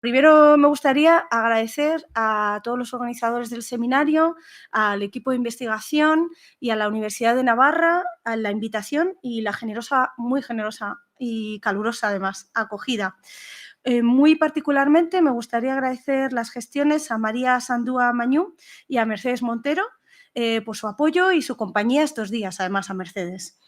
Primero me gustaría agradecer a todos los organizadores del seminario, al equipo de investigación y a la Universidad de Navarra a la invitación y la generosa, muy generosa y calurosa además, acogida. Muy particularmente me gustaría agradecer las gestiones a María Sandúa Mañú y a Mercedes Montero por su apoyo y su compañía estos días, además a Mercedes.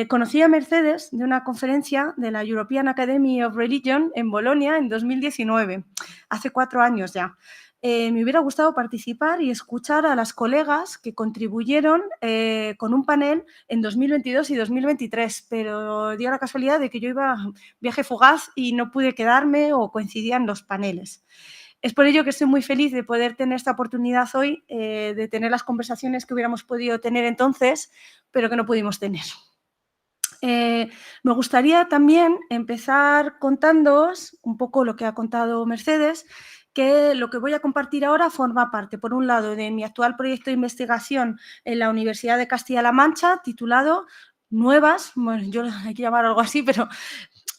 Conocí a Mercedes de una conferencia de la European Academy of Religion en Bolonia en 2019, hace 4 años ya. Me hubiera gustado participar y escuchar a las colegas que contribuyeron con un panel en 2022 y 2023, pero dio la casualidad de que yo iba viaje fugaz y no pude quedarme o coincidían los paneles. Es por ello que estoy muy feliz de poder tener esta oportunidad hoy, de tener las conversaciones que hubiéramos podido tener entonces, pero que no pudimos tener. Me gustaría también empezar contándoos un poco lo que ha contado Mercedes, que lo que voy a compartir ahora forma parte, por un lado, de mi actual proyecto de investigación en la Universidad de Castilla-La Mancha, titulado Nuevas, bueno, yo hay que llamar algo así, pero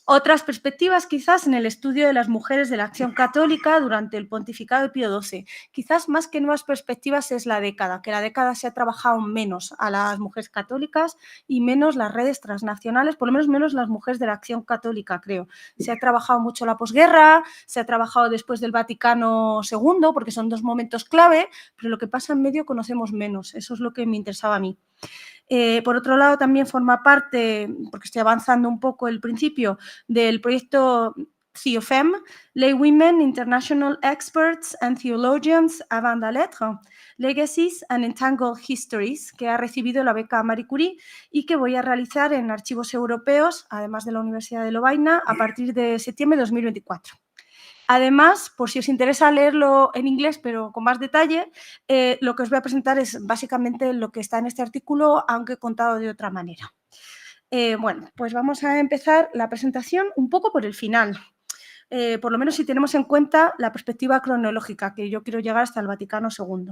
otras perspectivas quizás en el estudio de las mujeres de la Acción Católica durante el pontificado de Pío XII. Quizás más que nuevas perspectivas es la década, que la década se ha trabajado menos a las mujeres católicas y menos las redes transnacionales, por lo menos las mujeres de la Acción Católica, creo. Se ha trabajado mucho la posguerra, se ha trabajado después del Vaticano II, porque son dos momentos clave, pero lo que pasa en medio conocemos menos. Eso es lo que me interesaba a mí. Por otro lado, también forma parte, porque estoy avanzando un poco el principio, del proyecto CIOFEM, Lay Women, International Experts and Theologians avant la lettre, Legacies and Entangled Histories, que ha recibido la beca Marie Curie y que voy a realizar en archivos europeos, además de la Universidad de Lovaina, a partir de septiembre de 2024. Además, por si os interesa leerlo en inglés, pero con más detalle, lo que os voy a presentar es básicamente lo que está en este artículo, aunque contado de otra manera. Bueno, pues vamos a empezar la presentación un poco por el final, por lo menos si tenemos en cuenta la perspectiva cronológica, que yo quiero llegar hasta el Vaticano II.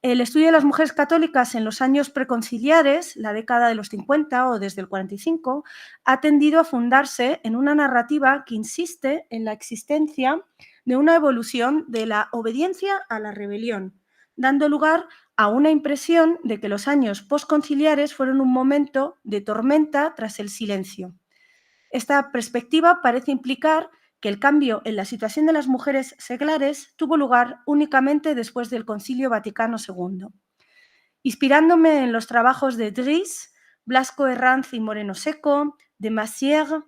El estudio de las mujeres católicas en los años preconciliares, la década de los 50 o desde el 45, ha tendido a fundarse en una narrativa que insiste en la existencia de una evolución de la obediencia a la rebelión, dando lugar a una impresión de que los años posconciliares fueron un momento de tormenta tras el silencio. Esta perspectiva parece implicar que el cambio en la situación de las mujeres seglares tuvo lugar únicamente después del Concilio Vaticano II. Inspirándome en los trabajos de Dries, Blasco Herranz y Moreno Seco, de Massière,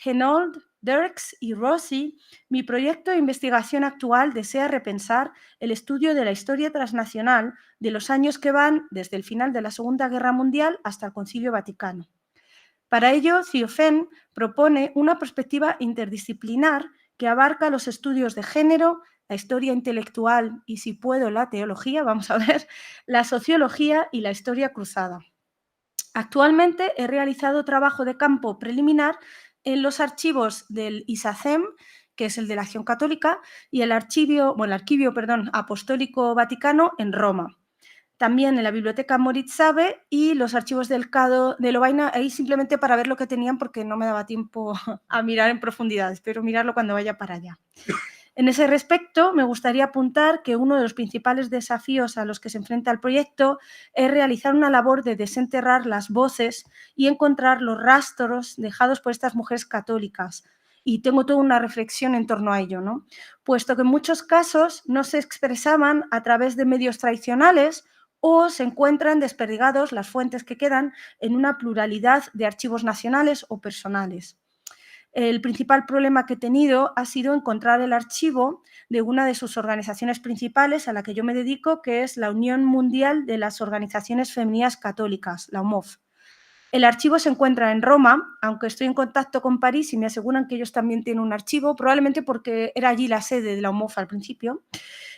Henold, Dirks y Rossi, mi proyecto de investigación actual desea repensar el estudio de la historia transnacional de los años que van desde el final de la Segunda Guerra Mundial hasta el Concilio Vaticano. Para ello, CIOFEN propone una perspectiva interdisciplinar que abarca los estudios de género, la historia intelectual y, si puedo, la teología, vamos a ver, la sociología y la historia cruzada. Actualmente he realizado trabajo de campo preliminar en los archivos del ISACEM, que es el de la Acción Católica, y el Archivio Apostólico Vaticano en Roma. También en la biblioteca Moritz Sabe y los archivos del CADO de Lovaina, ahí simplemente para ver lo que tenían porque no me daba tiempo a mirar en profundidad, espero mirarlo cuando vaya para allá. En ese respecto, me gustaría apuntar que uno de los principales desafíos a los que se enfrenta el proyecto es realizar una labor de desenterrar las voces y encontrar los rastros dejados por estas mujeres católicas. Y tengo toda una reflexión en torno a ello, ¿no? Puesto que en muchos casos no se expresaban a través de medios tradicionales o se encuentran desperdigados las fuentes que quedan en una pluralidad de archivos nacionales o personales. El principal problema que he tenido ha sido encontrar el archivo de una de sus organizaciones principales a la que yo me dedico, que es la Unión Mundial de las Organizaciones Femeninas Católicas, la UMOF. El archivo se encuentra en Roma, aunque estoy en contacto con París y me aseguran que ellos también tienen un archivo, probablemente porque era allí la sede de la UMOF al principio.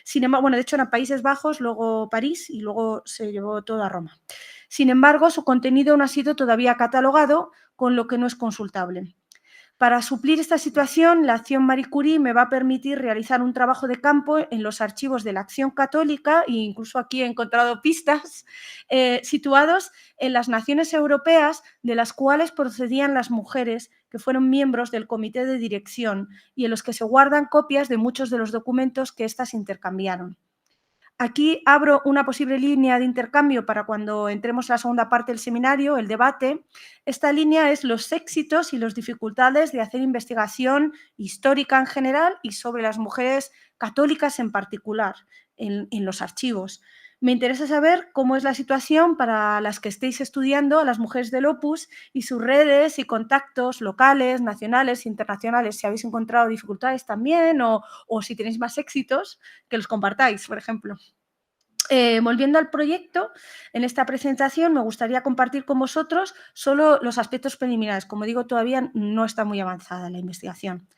Sin embargo, bueno, de hecho eran Países Bajos, luego París y luego se llevó todo a Roma. Sin embargo, su contenido no ha sido todavía catalogado, con lo que no es consultable. Para suplir esta situación, la Acción Marie Curie me va a permitir realizar un trabajo de campo en los archivos de la Acción Católica, e incluso aquí he encontrado pistas, situados en las naciones europeas de las cuales procedían las mujeres que fueron miembros del comité de dirección y en los que se guardan copias de muchos de los documentos que éstas intercambiaron. Aquí abro una posible línea de intercambio para cuando entremos a la segunda parte del seminario, el debate. Esta línea es los éxitos y las dificultades de hacer investigación histórica en general y sobre las mujeres católicas en particular en los archivos. Me interesa saber cómo es la situación para las que estéis estudiando a las mujeres del Opus y sus redes y contactos locales, nacionales, internacionales, si habéis encontrado dificultades también o si tenéis más éxitos, que los compartáis, por ejemplo. Volviendo al proyecto, en esta presentación me gustaría compartir con vosotros solo los aspectos preliminares. Como digo, todavía no está muy avanzada la investigación.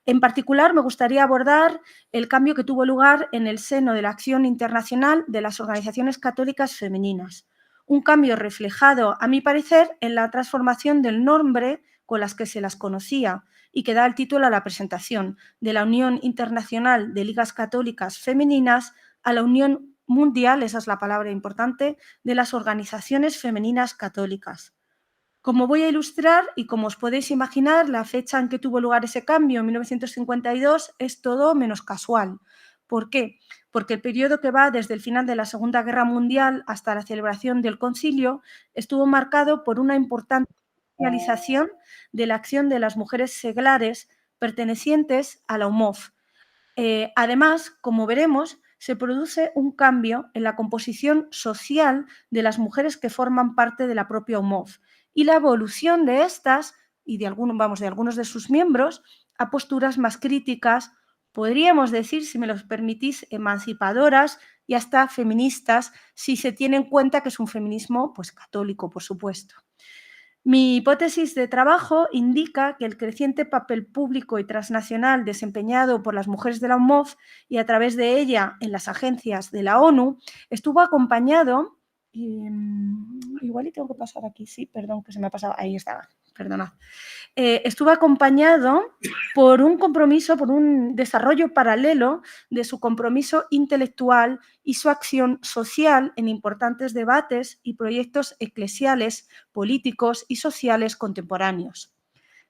En particular, me gustaría abordar el cambio que tuvo lugar en el seno de la acción internacional de las organizaciones católicas femeninas. Un cambio reflejado, a mi parecer, en la transformación del nombre con las que se las conocía y que da el título a la presentación, de la Unión Internacional de Ligas Católicas Femeninas a la Unión Mundial, esa es la palabra importante, de las organizaciones femeninas católicas. Como voy a ilustrar y como os podéis imaginar, la fecha en que tuvo lugar ese cambio, en 1952, es todo menos casual. ¿Por qué? Porque el periodo que va desde el final de la Segunda Guerra Mundial hasta la celebración del concilio estuvo marcado por una importante realización de la acción de las mujeres seglares pertenecientes a la UMOF. Además, como veremos, se produce un cambio en la composición social de las mujeres que forman parte de la propia UMOF y la evolución de estas y de algunos de sus miembros a posturas más críticas, podríamos decir, si me lo permitís, emancipadoras y hasta feministas, si se tiene en cuenta que es un feminismo pues, católico, por supuesto. Mi hipótesis de trabajo indica que el creciente papel público y transnacional desempeñado por las mujeres de la UMOF y a través de ella en las agencias de la ONU estuvo acompañado, igual y tengo que pasar aquí, sí, perdón, que se me ha pasado, ahí estaba, perdonad. Estuvo acompañado por un compromiso, por un desarrollo paralelo de su compromiso intelectual y su acción social en importantes debates y proyectos eclesiales, políticos y sociales contemporáneos.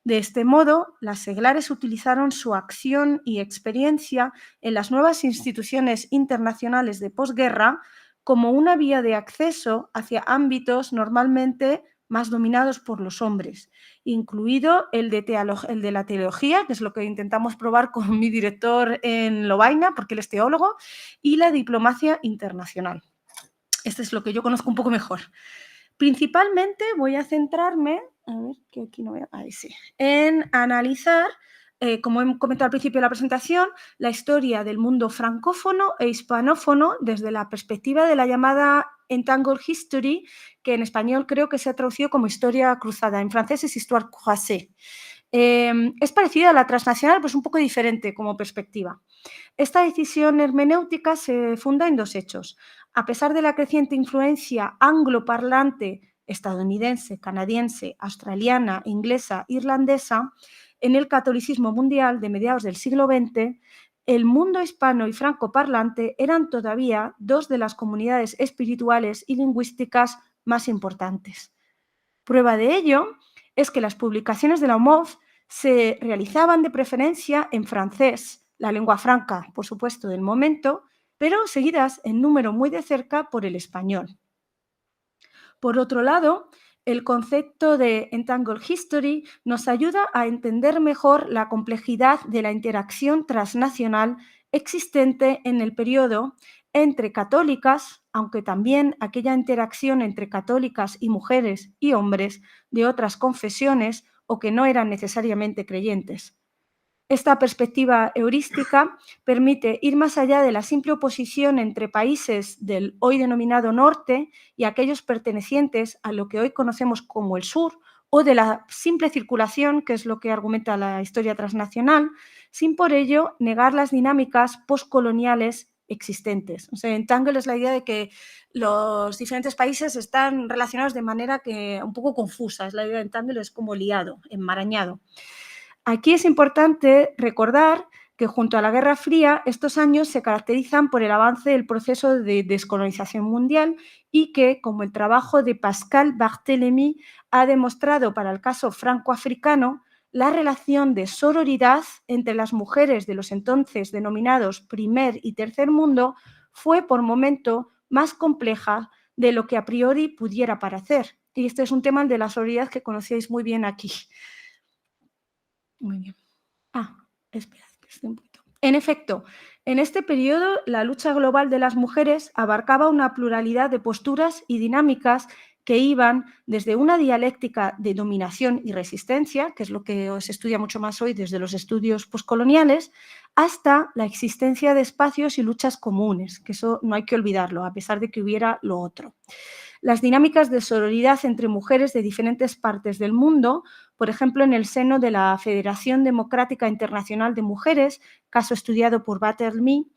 De este modo, las seglares utilizaron su acción y experiencia en las nuevas instituciones internacionales de posguerra como una vía de acceso hacia ámbitos normalmente más dominados por los hombres, incluido el de la teología, que es lo que intentamos probar con mi director en Lovaina, porque él es teólogo, y la diplomacia internacional. Este es lo que yo conozco un poco mejor. Principalmente voy a centrarme, a ver, que aquí no veo, ahí sí, en analizar, como he comentado al principio de la presentación, la historia del mundo francófono e hispanófono desde la perspectiva de la llamada Entangled History, que en español creo que se ha traducido como historia cruzada, en francés es Histoire croisée. Es parecida a la transnacional, pero es un poco diferente como perspectiva. Esta decisión hermenéutica se funda en dos hechos. A pesar de la creciente influencia angloparlante estadounidense, canadiense, australiana, inglesa, irlandesa, en el catolicismo mundial de mediados del siglo XX, el mundo hispano y francoparlante eran todavía dos de las comunidades espirituales y lingüísticas más importantes. Prueba de ello es que las publicaciones de la UMOF se realizaban de preferencia en francés, la lengua franca, por supuesto, del momento, pero seguidas en número muy de cerca por el español. Por otro lado, el concepto de Entangled History nos ayuda a entender mejor la complejidad de la interacción transnacional existente en el periodo entre católicas, aunque también aquella interacción entre católicas y mujeres y hombres de otras confesiones o que no eran necesariamente creyentes. Esta perspectiva heurística permite ir más allá de la simple oposición entre países del hoy denominado norte y aquellos pertenecientes a lo que hoy conocemos como el sur, o de la simple circulación, que es lo que argumenta la historia transnacional, sin por ello negar las dinámicas postcoloniales existentes. O sea, entangle es la idea de que los diferentes países están relacionados de manera que un poco confusa. Es la idea de entangle, es como liado, enmarañado. Aquí es importante recordar que junto a la Guerra Fría, estos años se caracterizan por el avance del proceso de descolonización mundial y que, como el trabajo de Pascal Barthélemy ha demostrado para el caso franco-africano, la relación de sororidad entre las mujeres de los entonces denominados primer y tercer mundo fue por momento más compleja de lo que a priori pudiera parecer. Y este es un tema de la sororidad que conocéis muy bien aquí. Muy bien. Espera, un poquito. En efecto, en este periodo la lucha global de las mujeres abarcaba una pluralidad de posturas y dinámicas que iban desde una dialéctica de dominación y resistencia, que es lo que se estudia mucho más hoy desde los estudios poscoloniales, hasta la existencia de espacios y luchas comunes, que eso no hay que olvidarlo, a pesar de que hubiera lo otro. Las dinámicas de sororidad entre mujeres de diferentes partes del mundo, por ejemplo, en el seno de la Federación Democrática Internacional de Mujeres, caso estudiado por Barthélemy,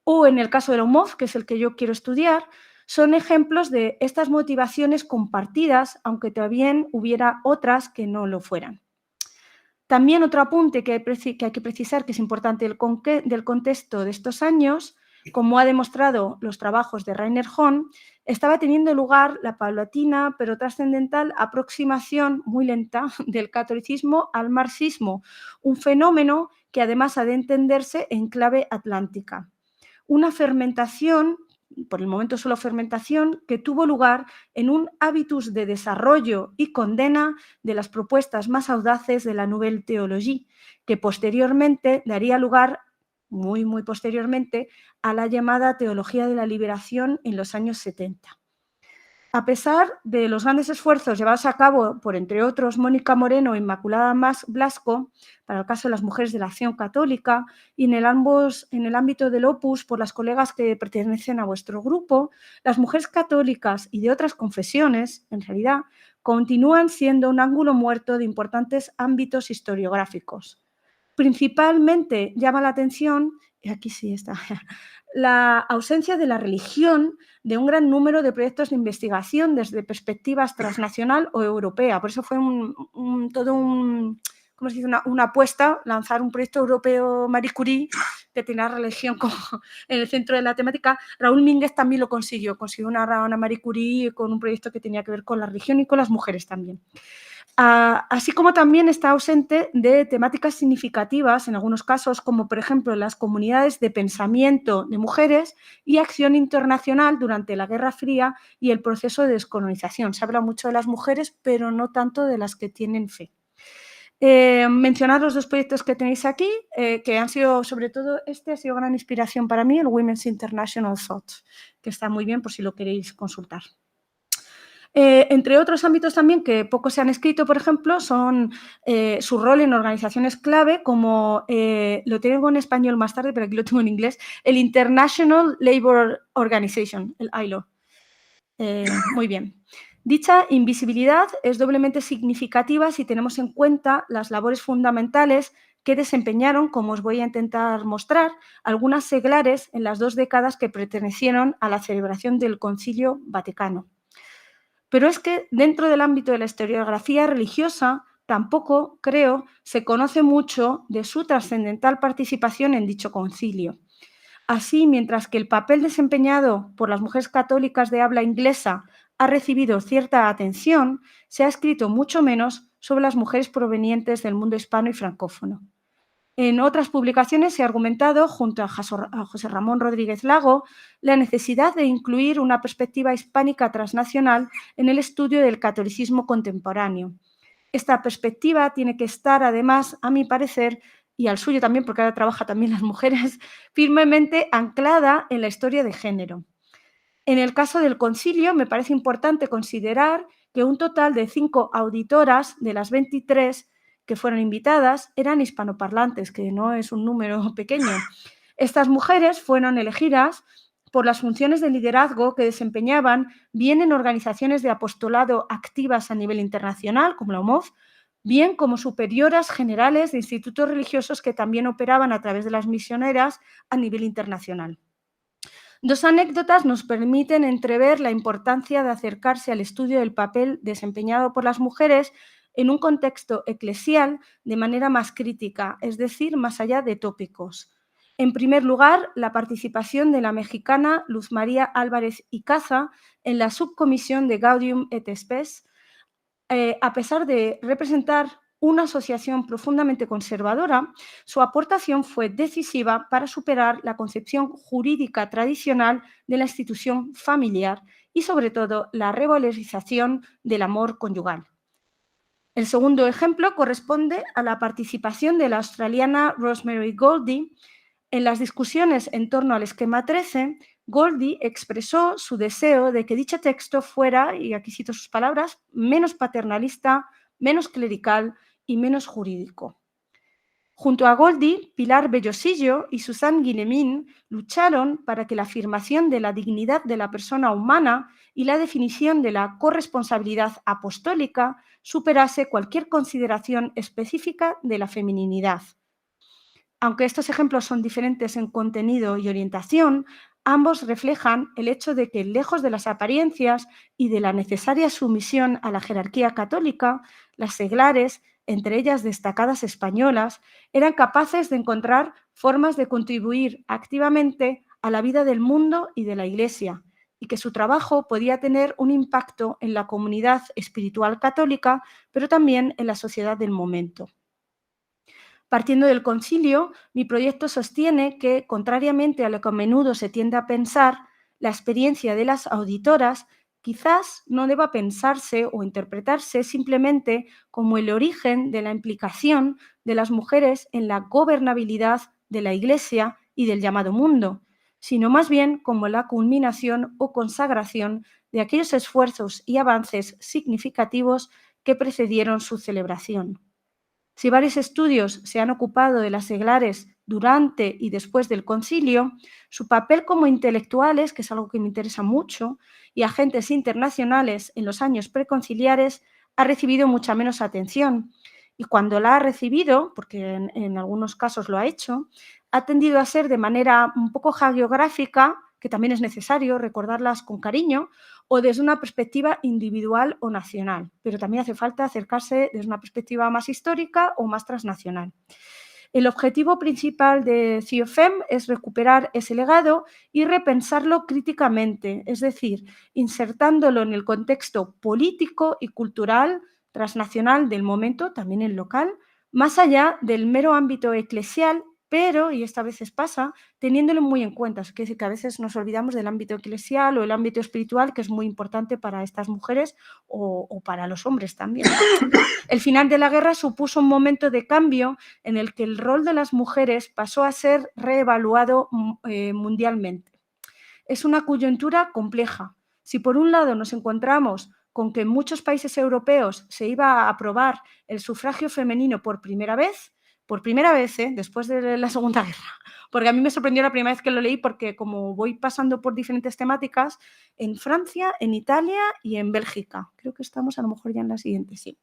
o en el caso de la UMOF, que es el que yo quiero estudiar, son ejemplos de estas motivaciones compartidas, aunque también hubiera otras que no lo fueran. También otro apunte que hay que precisar, que es importante del contexto de estos años, como ha demostrado los trabajos de Rainer Horn, estaba teniendo lugar la paulatina pero trascendental aproximación muy lenta del catolicismo al marxismo, un fenómeno que además ha de entenderse en clave atlántica. Una fermentación, por el momento solo fermentación, que tuvo lugar en un hábitus de desarrollo y condena de las propuestas más audaces de la Nouvelle Théologie, que posteriormente daría lugar, muy posteriormente, a la llamada Teología de la Liberación en los años 70. A pesar de los grandes esfuerzos llevados a cabo por, entre otros, Mónica Moreno e Inmaculada Blasco, para el caso de las mujeres de la Acción Católica, y en el ámbito del Opus por las colegas que pertenecen a vuestro grupo, las mujeres católicas y de otras confesiones, en realidad, continúan siendo un ángulo muerto de importantes ámbitos historiográficos. Principalmente llama la atención, y aquí sí está, la ausencia de la religión de un gran número de proyectos de investigación desde perspectivas transnacional o europea. Por eso fue ¿cómo se dice? Una apuesta, lanzar un proyecto europeo Marie Curie que tenía religión como en el centro de la temática. Raúl Mínguez también lo consiguió una Marie Curie con un proyecto que tenía que ver con la religión y con las mujeres también. Así como también está ausente de temáticas significativas, en algunos casos, como por ejemplo las comunidades de pensamiento de mujeres y acción internacional durante la Guerra Fría y el proceso de descolonización. Se habla mucho de las mujeres, pero no tanto de las que tienen fe. Mencionar los dos proyectos que tenéis aquí, que han sido, sobre todo, ha sido gran inspiración para mí, el Women's International Thought, que está muy bien por si lo queréis consultar. Entre otros ámbitos también que poco se han escrito, por ejemplo, son su rol en organizaciones clave, como lo tengo en español más tarde, pero aquí lo tengo en inglés, el International Labour Organization, el ILO. Muy bien. Dicha invisibilidad es doblemente significativa si tenemos en cuenta las labores fundamentales que desempeñaron, como os voy a intentar mostrar, algunas seglares en las 2 décadas que pertenecieron a la celebración del Concilio Vaticano. Pero es que dentro del ámbito de la historiografía religiosa tampoco, creo, se conoce mucho de su trascendental participación en dicho concilio. Así, mientras que el papel desempeñado por las mujeres católicas de habla inglesa ha recibido cierta atención, se ha escrito mucho menos sobre las mujeres provenientes del mundo hispano y francófono. En otras publicaciones se ha argumentado, junto a José Ramón Rodríguez Lago, la necesidad de incluir una perspectiva hispánica transnacional en el estudio del catolicismo contemporáneo. Esta perspectiva tiene que estar, además, a mi parecer, y al suyo también, porque ahora trabaja también las mujeres, firmemente anclada en la historia de género. En el caso del concilio, me parece importante considerar que un total de 5 auditoras de las 23 que fueron invitadas eran hispanoparlantes, que no es un número pequeño. Estas mujeres fueron elegidas por las funciones de liderazgo que desempeñaban bien en organizaciones de apostolado activas a nivel internacional, como la UMOF, bien como superioras generales de institutos religiosos que también operaban a través de las misioneras a nivel internacional. 2 anécdotas nos permiten entrever la importancia de acercarse al estudio del papel desempeñado por las mujeres en un contexto eclesial de manera más crítica, es decir, más allá de tópicos. En primer lugar, la participación de la mexicana Luz María Álvarez y Caza en la subcomisión de Gaudium et Spes, a pesar de representar una asociación profundamente conservadora, su aportación fue decisiva para superar la concepción jurídica tradicional de la institución familiar y, sobre todo, la revalorización del amor conyugal. El segundo ejemplo corresponde a la participación de la australiana Rosemary Goldie. En las discusiones en torno al esquema 13, Goldie expresó su deseo de que dicho texto fuera, y aquí cito sus palabras, menos paternalista, menos clerical y menos jurídico. Junto a Goldie, Pilar Bellosillo y Susan Guillemin lucharon para que la afirmación de la dignidad de la persona humana y la definición de la corresponsabilidad apostólica superase cualquier consideración específica de la feminidad. Aunque estos ejemplos son diferentes en contenido y orientación, ambos reflejan el hecho de que, lejos de las apariencias y de la necesaria sumisión a la jerarquía católica, las seglares, entre ellas destacadas españolas, eran capaces de encontrar formas de contribuir activamente a la vida del mundo y de la Iglesia, y que su trabajo podía tener un impacto en la comunidad espiritual católica, pero también en la sociedad del momento. Partiendo del concilio, mi proyecto sostiene que, contrariamente a lo que a menudo se tiende a pensar, la experiencia de las auditoras quizás no deba pensarse o interpretarse simplemente como el origen de la implicación de las mujeres en la gobernabilidad de la Iglesia y del llamado mundo, sino más bien como la culminación o consagración de aquellos esfuerzos y avances significativos que precedieron su celebración. Si varios estudios se han ocupado de las seglares durante y después del concilio, su papel como intelectuales, que es algo que me interesa mucho, y agentes internacionales en los años preconciliares, ha recibido mucha menos atención. Y cuando la ha recibido, porque en algunos casos lo ha hecho, ha tendido a ser de manera un poco hagiográfica, que también es necesario recordarlas con cariño, o desde una perspectiva individual o nacional, pero también hace falta acercarse desde una perspectiva más histórica o más transnacional. El objetivo principal de CIOFEM es recuperar ese legado y repensarlo críticamente, es decir, insertándolo en el contexto político y cultural transnacional del momento, también el local, más allá del mero ámbito eclesial, pero, y esta vez pasa, teniéndolo muy en cuenta. Es decir, que a veces nos olvidamos del ámbito eclesial o el ámbito espiritual, que es muy importante para estas mujeres o para los hombres también. El final de la guerra supuso un momento de cambio en el que el rol de las mujeres pasó a ser reevaluado mundialmente. Es una coyuntura compleja. Si por un lado nos encontramos con que en muchos países europeos se iba a aprobar el sufragio femenino por primera vez, después de la Segunda Guerra, porque a mí me sorprendió la primera vez que lo leí, porque como voy pasando por diferentes temáticas, en Francia, en Italia y en Bélgica. Creo que estamos a lo mejor ya en la siguiente, sí.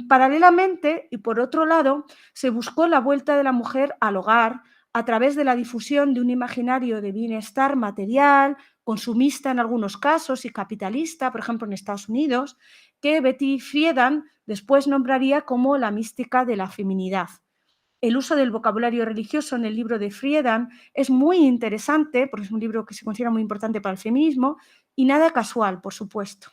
Paralelamente, y por otro lado, se buscó la vuelta de la mujer al hogar a través de la difusión de un imaginario de bienestar material, consumista en algunos casos y capitalista, por ejemplo en Estados Unidos, que Betty Friedan después nombraría como la mística de la feminidad. El uso del vocabulario religioso en el libro de Friedan es muy interesante, porque es un libro que se considera muy importante para el feminismo, y nada casual, por supuesto.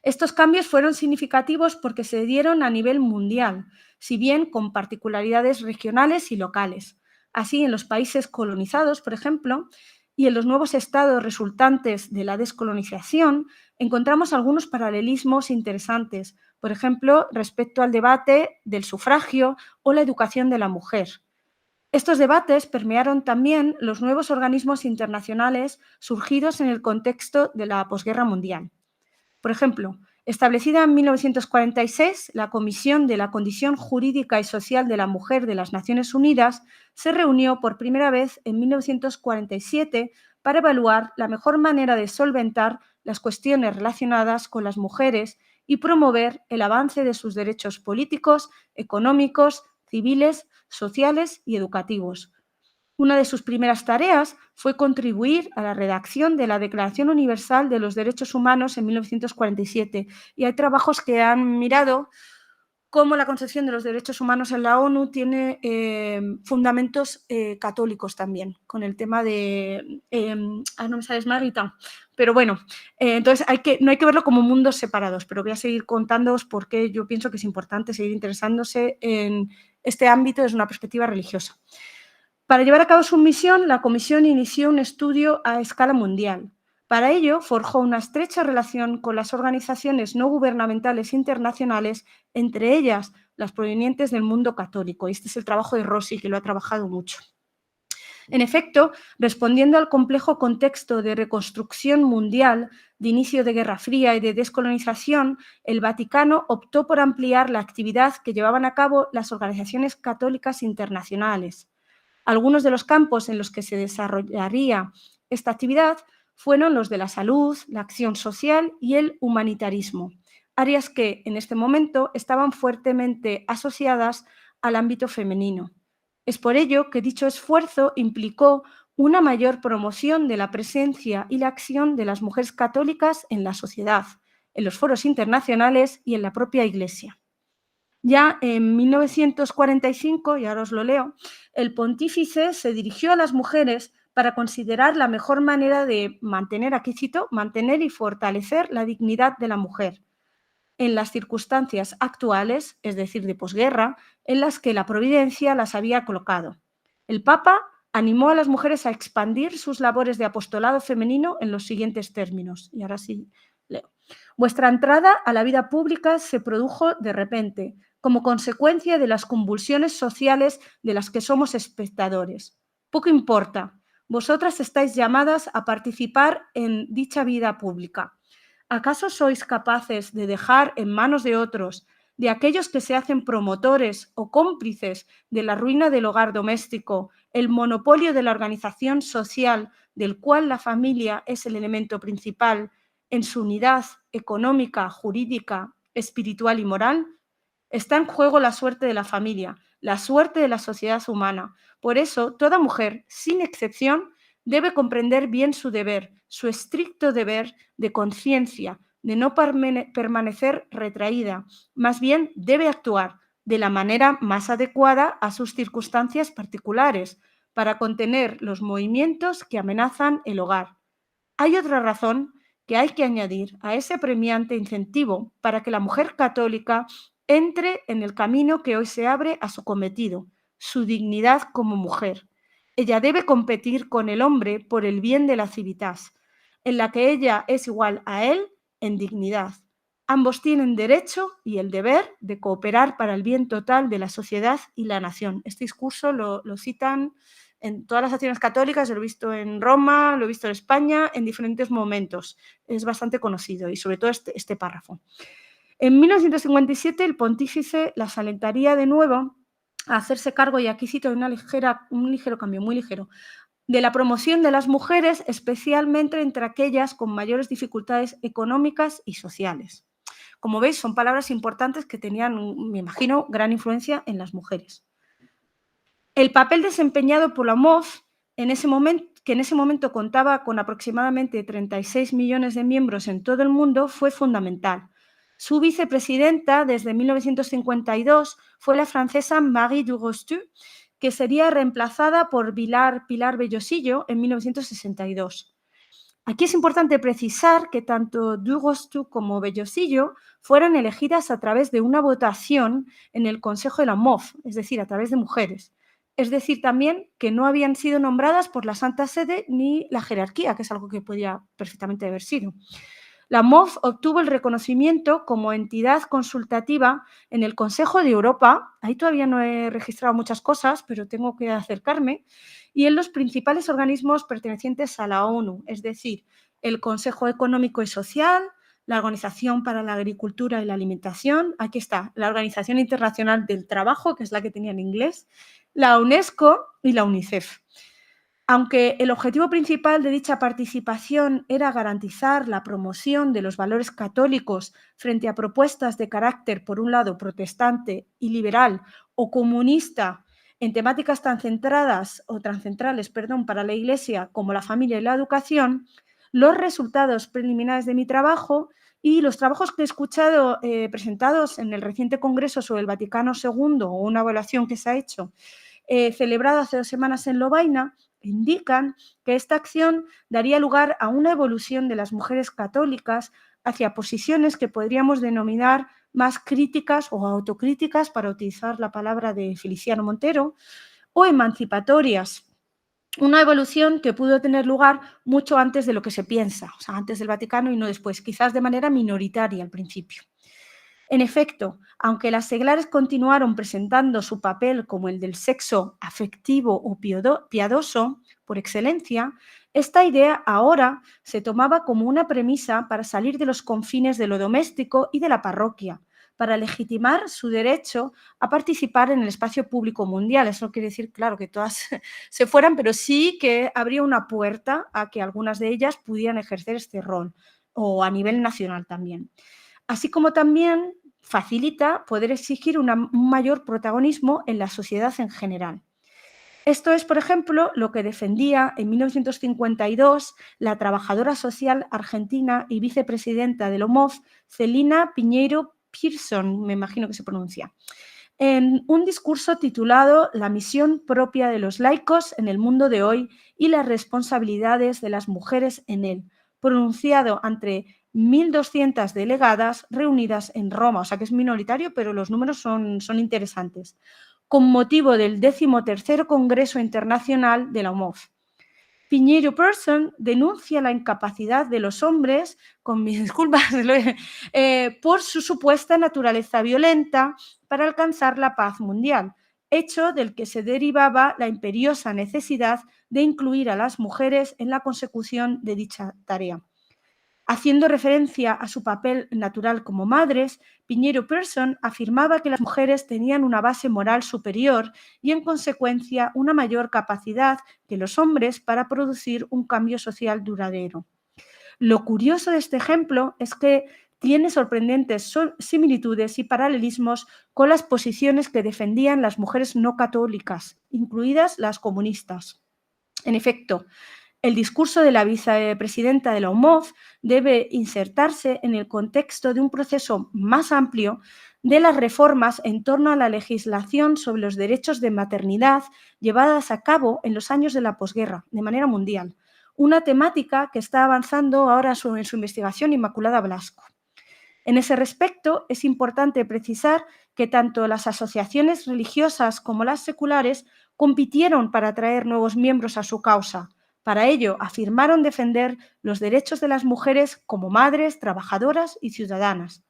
Estos cambios fueron significativos porque se dieron a nivel mundial, si bien con particularidades regionales y locales. Así, en los países colonizados, por ejemplo, y en los nuevos estados resultantes de la descolonización, encontramos algunos paralelismos interesantes, por ejemplo, respecto al debate del sufragio o la educación de la mujer. Estos debates permearon también los nuevos organismos internacionales surgidos en el contexto de la posguerra mundial. Por ejemplo, establecida en 1946, la Comisión de la Condición Jurídica y Social de la Mujer de las Naciones Unidas se reunió por primera vez en 1947 para evaluar la mejor manera de solventar las cuestiones relacionadas con las mujeres y promover el avance de sus derechos políticos, económicos, civiles, sociales y educativos. Una de sus primeras tareas fue contribuir a la redacción de la Declaración Universal de los Derechos Humanos en 1947, y hay trabajos que han mirado cómo la concepción de los derechos humanos en la ONU tiene fundamentos católicos también, con el tema de... no me sales Marita, pero bueno, entonces no hay que verlo como mundos separados, pero voy a seguir contándoos por qué yo pienso que es importante seguir interesándose en este ámbito desde una perspectiva religiosa. Para llevar a cabo su misión, la Comisión inició un estudio a escala mundial. Para ello, forjó una estrecha relación con las organizaciones no gubernamentales internacionales, entre ellas las provenientes del mundo católico. Este es el trabajo de Rossi, que lo ha trabajado mucho. En efecto, respondiendo al complejo contexto de reconstrucción mundial, de inicio de Guerra Fría y de descolonización, el Vaticano optó por ampliar la actividad que llevaban a cabo las organizaciones católicas internacionales. Algunos de los campos en los que se desarrollaría esta actividad fueron los de la salud, la acción social y el humanitarismo, áreas que en este momento estaban fuertemente asociadas al ámbito femenino. Es por ello que dicho esfuerzo implicó una mayor promoción de la presencia y la acción de las mujeres católicas en la sociedad, en los foros internacionales y en la propia Iglesia. Ya en 1945, y ahora os lo leo, el pontífice se dirigió a las mujeres para considerar la mejor manera de mantener, aquí cito, mantener y fortalecer la dignidad de la mujer en las circunstancias actuales, es decir, de posguerra, en las que la providencia las había colocado. El Papa animó a las mujeres a expandir sus labores de apostolado femenino en los siguientes términos. Y ahora sí leo. Vuestra entrada a la vida pública se produjo de repente, como consecuencia de las convulsiones sociales de las que somos espectadores. Poco importa, vosotras estáis llamadas a participar en dicha vida pública. ¿Acaso sois capaces de dejar en manos de otros, de aquellos que se hacen promotores o cómplices de la ruina del hogar doméstico, el monopolio de la organización social del cual la familia es el elemento principal en su unidad económica, jurídica, espiritual y moral? Está en juego la suerte de la familia, la suerte de la sociedad humana. Por eso, toda mujer, sin excepción, debe comprender bien su deber, su estricto deber de conciencia, de no permanecer retraída. Más bien, debe actuar de la manera más adecuada a sus circunstancias particulares para contener los movimientos que amenazan el hogar. Hay otra razón que hay que añadir a ese apremiante incentivo para que la mujer católica entre en el camino que hoy se abre a su cometido, su dignidad como mujer. Ella debe competir con el hombre por el bien de la civitas, en la que ella es igual a él en dignidad. Ambos tienen derecho y el deber de cooperar para el bien total de la sociedad y la nación. Este discurso lo citan en todas las acciones católicas, lo he visto en Roma, lo he visto en España, en diferentes momentos. Es bastante conocido y sobre todo este párrafo. En 1957 el pontífice las alentaría de nuevo a hacerse cargo, y aquí cito un ligero cambio, muy ligero, de la promoción de las mujeres, especialmente entre aquellas con mayores dificultades económicas y sociales. Como veis, son palabras importantes que tenían, me imagino, gran influencia en las mujeres. El papel desempeñado por la MOF, que en ese momento contaba con aproximadamente 36 millones de miembros en todo el mundo, fue fundamental. Su vicepresidenta desde 1952 fue la francesa Marie Durostu, que sería reemplazada por Pilar Bellosillo en 1962. Aquí es importante precisar que tanto Durostu como Bellosillo fueron elegidas a través de una votación en el Consejo de la MOF, es decir, a través de mujeres. Es decir, también que no habían sido nombradas por la Santa Sede ni la jerarquía, que es algo que podía perfectamente haber sido. La MOF obtuvo el reconocimiento como entidad consultativa en el Consejo de Europa, ahí todavía no he registrado muchas cosas, pero tengo que acercarme, y en los principales organismos pertenecientes a la ONU, es decir, el Consejo Económico y Social, la Organización para la Agricultura y la Alimentación, aquí está, la Organización Internacional del Trabajo, que es la que tenía en inglés, la UNESCO y la UNICEF. Aunque el objetivo principal de dicha participación era garantizar la promoción de los valores católicos frente a propuestas de carácter, por un lado, protestante y liberal o comunista en temáticas tan centradas o transcentrales, para la Iglesia como la familia y la educación, los resultados preliminares de mi trabajo y los trabajos que he escuchado presentados en el reciente Congreso sobre el Vaticano II o una evaluación que se ha hecho celebrado hace 2 semanas en Lovaina, indican que esta acción daría lugar a una evolución de las mujeres católicas hacia posiciones que podríamos denominar más críticas o autocríticas, para utilizar la palabra de Feliciano Montero, o emancipatorias. Una evolución que pudo tener lugar mucho antes de lo que se piensa, o sea, antes del Vaticano y no después, quizás de manera minoritaria al principio. En efecto, aunque las seglares continuaron presentando su papel como el del sexo afectivo o piadoso por excelencia, esta idea ahora se tomaba como una premisa para salir de los confines de lo doméstico y de la parroquia, para legitimar su derecho a participar en el espacio público mundial. Eso no quiere decir, claro, que todas se fueran, pero sí que habría una puerta a que algunas de ellas pudieran ejercer este rol, o a nivel nacional también. Así como también facilita poder exigir un mayor protagonismo en la sociedad en general. Esto es, por ejemplo, lo que defendía en 1952 la trabajadora social argentina y vicepresidenta del OMOV, Celina Piñeiro Pearson, me imagino que se pronuncia, en un discurso titulado La misión propia de los laicos en el mundo de hoy y las responsabilidades de las mujeres en él, pronunciado ante 1.200 delegadas reunidas en Roma, o sea que es minoritario, pero los números son interesantes, con motivo del 13º Congreso Internacional de la OMOV. Piñeiro Person denuncia la incapacidad de los hombres, con mis disculpas, por su supuesta naturaleza violenta para alcanzar la paz mundial, hecho del que se derivaba la imperiosa necesidad de incluir a las mujeres en la consecución de dicha tarea. Haciendo referencia a su papel natural como madres, Piñeiro Person afirmaba que las mujeres tenían una base moral superior y, en consecuencia, una mayor capacidad que los hombres para producir un cambio social duradero. Lo curioso de este ejemplo es que tiene sorprendentes similitudes y paralelismos con las posiciones que defendían las mujeres no católicas, incluidas las comunistas. En efecto, el discurso de la vicepresidenta de la OMOV debe insertarse en el contexto de un proceso más amplio de las reformas en torno a la legislación sobre los derechos de maternidad llevadas a cabo en los años de la posguerra, de manera mundial, una temática que está avanzando ahora en su investigación Inmaculada Blasco. En ese respecto, es importante precisar que tanto las asociaciones religiosas como las seculares compitieron para atraer nuevos miembros a su causa. Para ello, afirmaron defender los derechos de las mujeres como madres, trabajadoras y ciudadanas.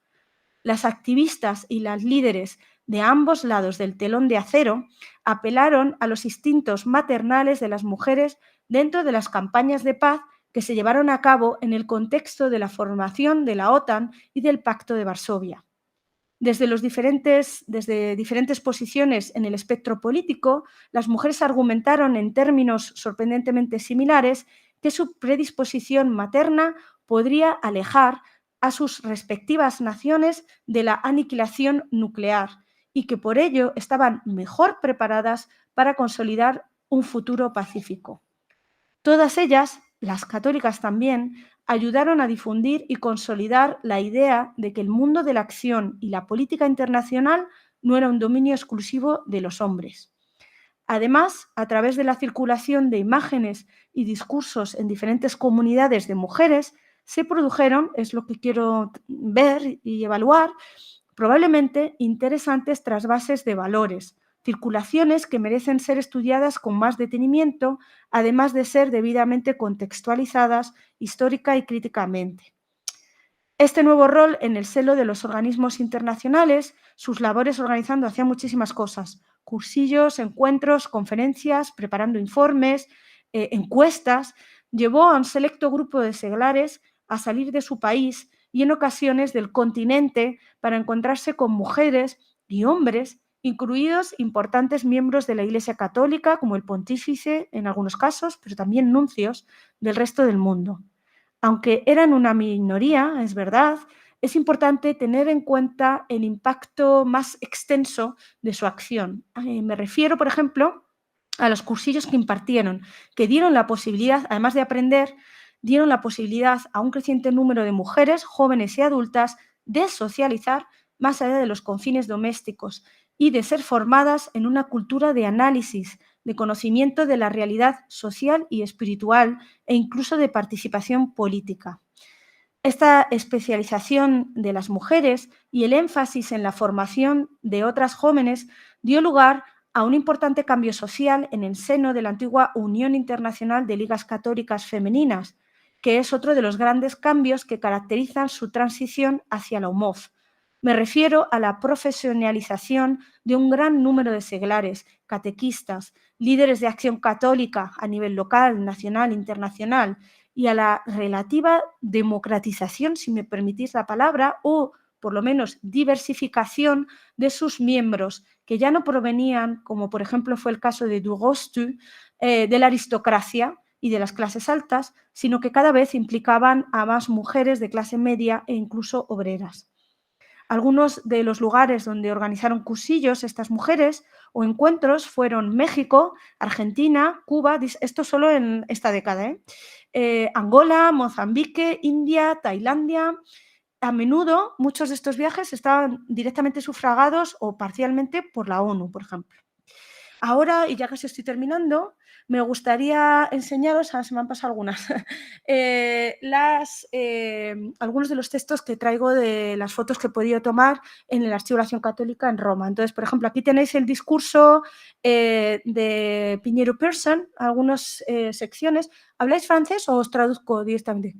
Las activistas y las líderes de ambos lados del telón de acero apelaron a los instintos maternales de las mujeres dentro de las campañas de paz que se llevaron a cabo en el contexto de la formación de la OTAN y del Pacto de Varsovia. Desde diferentes posiciones en el espectro político, las mujeres argumentaron en términos sorprendentemente similares que su predisposición materna podría alejar a sus respectivas naciones de la aniquilación nuclear y que por ello estaban mejor preparadas para consolidar un futuro pacífico. Todas ellas, las católicas también, ayudaron a difundir y consolidar la idea de que el mundo de la acción y la política internacional no era un dominio exclusivo de los hombres. Además, a través de la circulación de imágenes y discursos en diferentes comunidades de mujeres, se produjeron, es lo que quiero ver y evaluar, probablemente interesantes trasvases de valores, circulaciones que merecen ser estudiadas con más detenimiento, además de ser debidamente contextualizadas histórica y críticamente. Este nuevo rol en el seno de los organismos internacionales, sus labores organizando hacía muchísimas cosas, cursillos, encuentros, conferencias, preparando informes, encuestas, llevó a un selecto grupo de seglares a salir de su país y en ocasiones del continente para encontrarse con mujeres y hombres, incluidos importantes miembros de la Iglesia Católica, como el pontífice en algunos casos, pero también nuncios del resto del mundo. Aunque eran una minoría, es verdad, es importante tener en cuenta el impacto más extenso de su acción. Me refiero, por ejemplo, a los cursillos que impartieron, que dieron la posibilidad, además de aprender, dieron la posibilidad a un creciente número de mujeres, jóvenes y adultas de socializar más allá de los confines domésticos y de ser formadas en una cultura de análisis, de conocimiento de la realidad social y espiritual e incluso de participación política. Esta especialización de las mujeres y el énfasis en la formación de otras jóvenes dio lugar a un importante cambio social en el seno de la antigua Unión Internacional de Ligas Católicas Femeninas, que es otro de los grandes cambios que caracterizan su transición hacia la UMOF. Me refiero a la profesionalización de un gran número de seglares, catequistas, líderes de acción católica a nivel local, nacional, internacional, y a la relativa democratización, si me permitís la palabra, o por lo menos diversificación de sus miembros, que ya no provenían, como por ejemplo fue el caso de Durostu, de la aristocracia y de las clases altas, sino que cada vez implicaban a más mujeres de clase media e incluso obreras. Algunos de los lugares donde organizaron cursillos estas mujeres o encuentros fueron México, Argentina, Cuba, esto solo en esta década, Angola, Mozambique, India, Tailandia. A menudo muchos de estos viajes estaban directamente sufragados o parcialmente por la ONU, por ejemplo. Ahora, y ya casi estoy terminando, me gustaría enseñaros, se me han pasado algunas, algunos de los textos que traigo de las fotos que he podido tomar en el Archivo de la Acción Católica en Roma. Entonces, por ejemplo, aquí tenéis el discurso de Pinheiro Persson, algunas secciones. ¿Habláis francés o os traduzco directamente?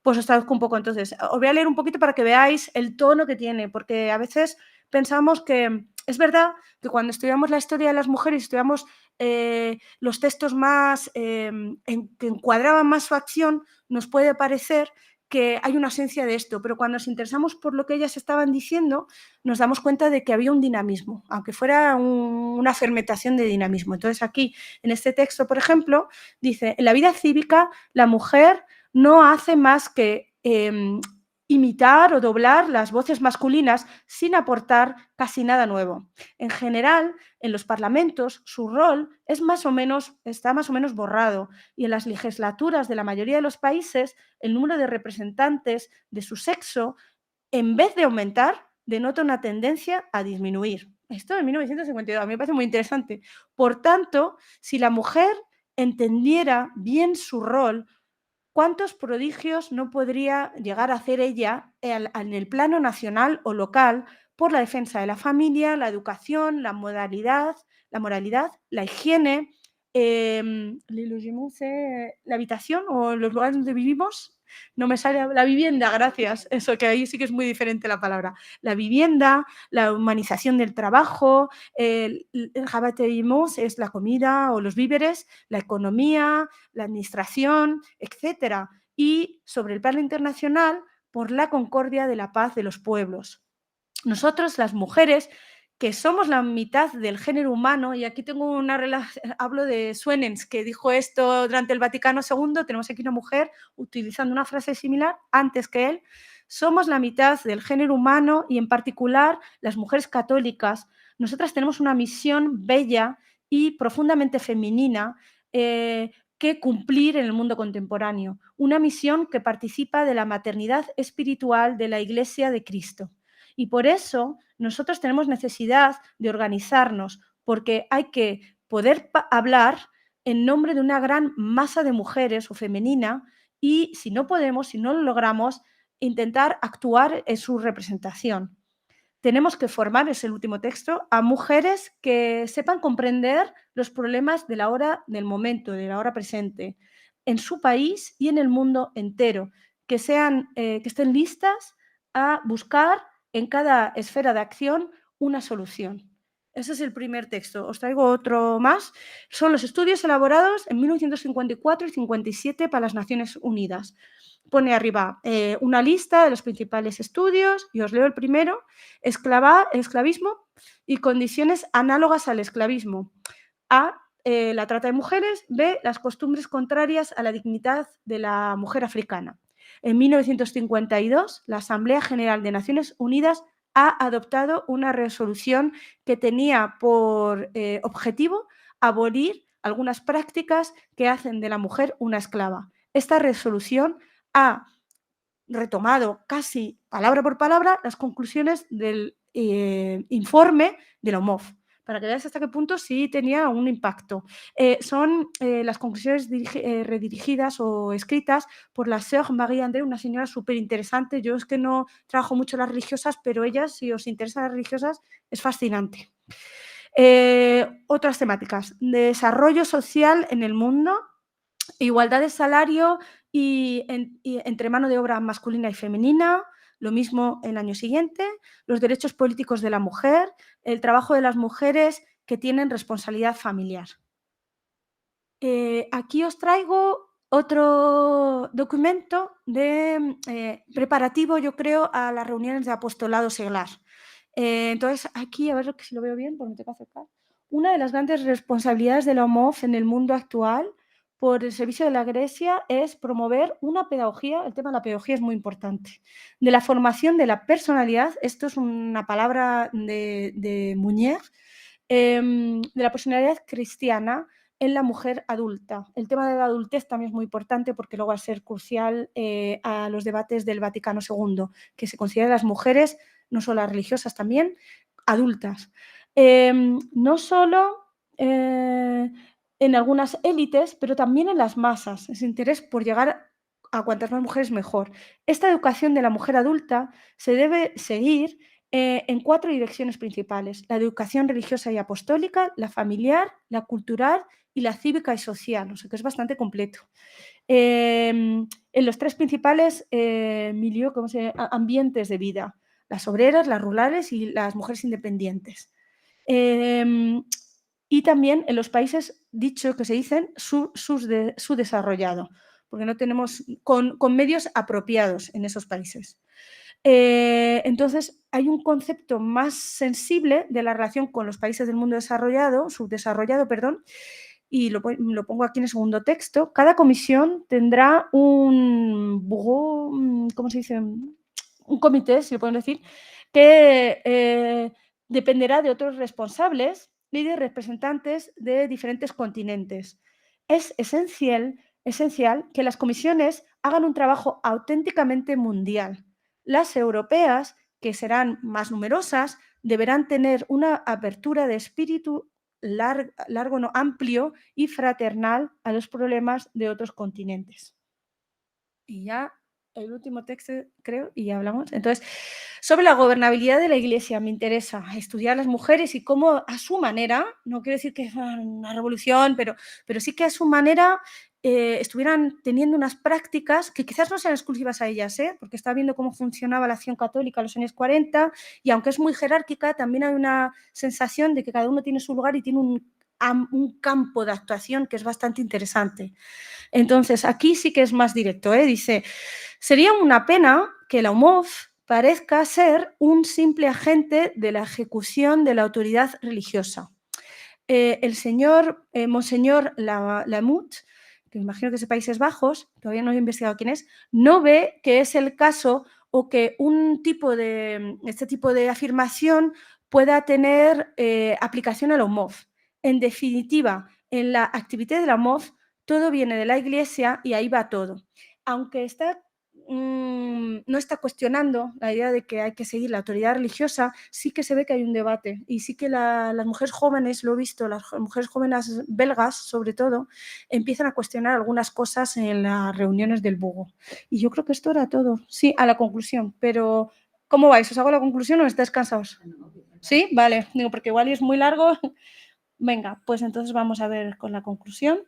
Pues os traduzco un poco. Entonces, os voy a leer un poquito para que veáis el tono que tiene, porque a veces pensamos que es verdad que cuando estudiamos la historia de las mujeres, estudiamos los textos más que encuadraban más su acción, nos puede parecer que hay una ausencia de esto, pero cuando nos interesamos por lo que ellas estaban diciendo, nos damos cuenta de que había un dinamismo, aunque fuera una fermentación de dinamismo. Entonces aquí, en este texto, por ejemplo, dice, en la vida cívica, la mujer no hace más que imitar o doblar las voces masculinas sin aportar casi nada nuevo. En general, en los parlamentos, su rol está más o menos borrado, y en las legislaturas de la mayoría de los países, el número de representantes de su sexo, en vez de aumentar, denota una tendencia a disminuir. Esto en 1952, a mí me parece muy interesante. Por tanto, si la mujer entendiera bien su rol, ¿cuántos prodigios no podría llegar a hacer ella en el plano nacional o local por la defensa de la familia, la educación, la moralidad, la higiene, la habitación o los lugares donde vivimos? No me sale la vivienda, gracias. Eso, que ahí sí que es muy diferente la palabra. La vivienda, la humanización del trabajo, el rabattement es la comida o los víveres, la economía, la administración, etcétera. Y sobre el plano internacional, por la concordia de la paz de los pueblos. Nosotros, las mujeres, que somos la mitad del género humano, y aquí tengo una relación, hablo de Suenens, que dijo esto durante el Vaticano II, tenemos aquí una mujer utilizando una frase similar antes que él, somos la mitad del género humano y en particular las mujeres católicas, nosotras tenemos una misión bella y profundamente femenina que cumplir en el mundo contemporáneo, una misión que participa de la maternidad espiritual de la Iglesia de Cristo. Y por eso nosotros tenemos necesidad de organizarnos, porque hay que poder hablar en nombre de una gran masa de mujeres o femenina y si no podemos, si no lo logramos, intentar actuar en su representación. Tenemos que formar, es el último texto, a mujeres que sepan comprender los problemas de la hora, del momento, de la hora presente, en su país y en el mundo entero, que estén listas a buscar en cada esfera de acción una solución. Ese es el primer texto. Os traigo otro más. Son los estudios elaborados en 1954 y 57 para las Naciones Unidas. Pone arriba una lista de los principales estudios y os leo el primero: esclavismo y condiciones análogas al esclavismo. A, la trata de mujeres. B, las costumbres contrarias a la dignidad de la mujer africana. En 1952, la Asamblea General de Naciones Unidas ha adoptado una resolución que tenía por objetivo abolir algunas prácticas que hacen de la mujer una esclava. Esta resolución ha retomado casi palabra por palabra las conclusiones del informe de la OMOF, para que veáis hasta qué punto sí tenía un impacto. Son las conclusiones redirigidas o escritas por la Sœur Marie André, una señora súper interesante. Yo es que no trabajo mucho las religiosas, pero ellas, si os interesan las religiosas, es fascinante. Otras temáticas: desarrollo social en el mundo, igualdad de salario y entre mano de obra masculina y femenina, lo mismo el año siguiente, los derechos políticos de la mujer, el trabajo de las mujeres que tienen responsabilidad familiar. Aquí os traigo otro documento preparativo, yo creo, a las reuniones de apostolado seglar. Entonces, aquí, a ver si lo veo bien, porque me tengo que acercar. Una de las grandes responsabilidades de la OMOF en el mundo actual por el servicio de la Iglesia es promover una pedagogía, el tema de la pedagogía es muy importante, de la formación de la personalidad, esto es una palabra de Muñer, de la personalidad cristiana en la mujer adulta. El tema de la adultez también es muy importante porque luego va a ser crucial a los debates del Vaticano II, que se consideran las mujeres, no solo las religiosas, también adultas. No solo en algunas élites, pero también en las masas. Ese interés por llegar a cuantas más mujeres mejor. Esta educación de la mujer adulta se debe seguir en 4 direcciones principales: la educación religiosa y apostólica, la familiar, la cultural y la cívica y social, o sea que es bastante completo. En los 3 principales ambientes de vida: las obreras, las rurales y las mujeres independientes. Y también en los países, dicho que se dicen, subdesarrollado, porque no tenemos con medios apropiados en esos países. Entonces, hay un concepto más sensible de la relación con los países del mundo subdesarrollado, y lo pongo aquí en el segundo texto. Cada comisión tendrá un bureau, ¿cómo se dice? Un comité, si lo pueden decir, que dependerá de otros responsables y de representantes de diferentes continentes. Es esencial que las comisiones hagan un trabajo auténticamente mundial. Las europeas, que serán más numerosas, deberán tener una apertura de espíritu amplio y fraternal a los problemas de otros continentes. Y ya el último texto, creo, y ya hablamos. Entonces, sobre la gobernabilidad de la Iglesia, me interesa estudiar a las mujeres y cómo a su manera, no quiero decir que es una revolución, pero sí que a su manera estuvieran teniendo unas prácticas que quizás no sean exclusivas a ellas, porque está viendo cómo funcionaba la acción católica en los años 40 y aunque es muy jerárquica, también hay una sensación de que cada uno tiene su lugar y tiene un campo de actuación que es bastante interesante. Entonces, aquí sí que es más directo, dice: sería una pena que la OMOF parezca ser un simple agente de la ejecución de la autoridad religiosa. El señor Monseñor Lamut, que me imagino que es de Países Bajos, todavía no he investigado quién es, no ve que es el caso o que este tipo de afirmación pueda tener aplicación a la OMOF. En definitiva, en la actividad de la OMOF todo viene de la Iglesia y ahí va todo. Aunque no está cuestionando la idea de que hay que seguir la autoridad religiosa, sí que se ve que hay un debate y sí que las mujeres jóvenes, lo he visto, las mujeres jóvenes belgas sobre todo, empiezan a cuestionar algunas cosas en las reuniones del Bugo. Y yo creo que esto era todo. Sí, a la conclusión, pero ¿cómo vais? ¿Os hago la conclusión o estáis cansados? ¿Sí? Vale, digo, porque igual es muy largo. Venga, pues entonces vamos a ver con la conclusión.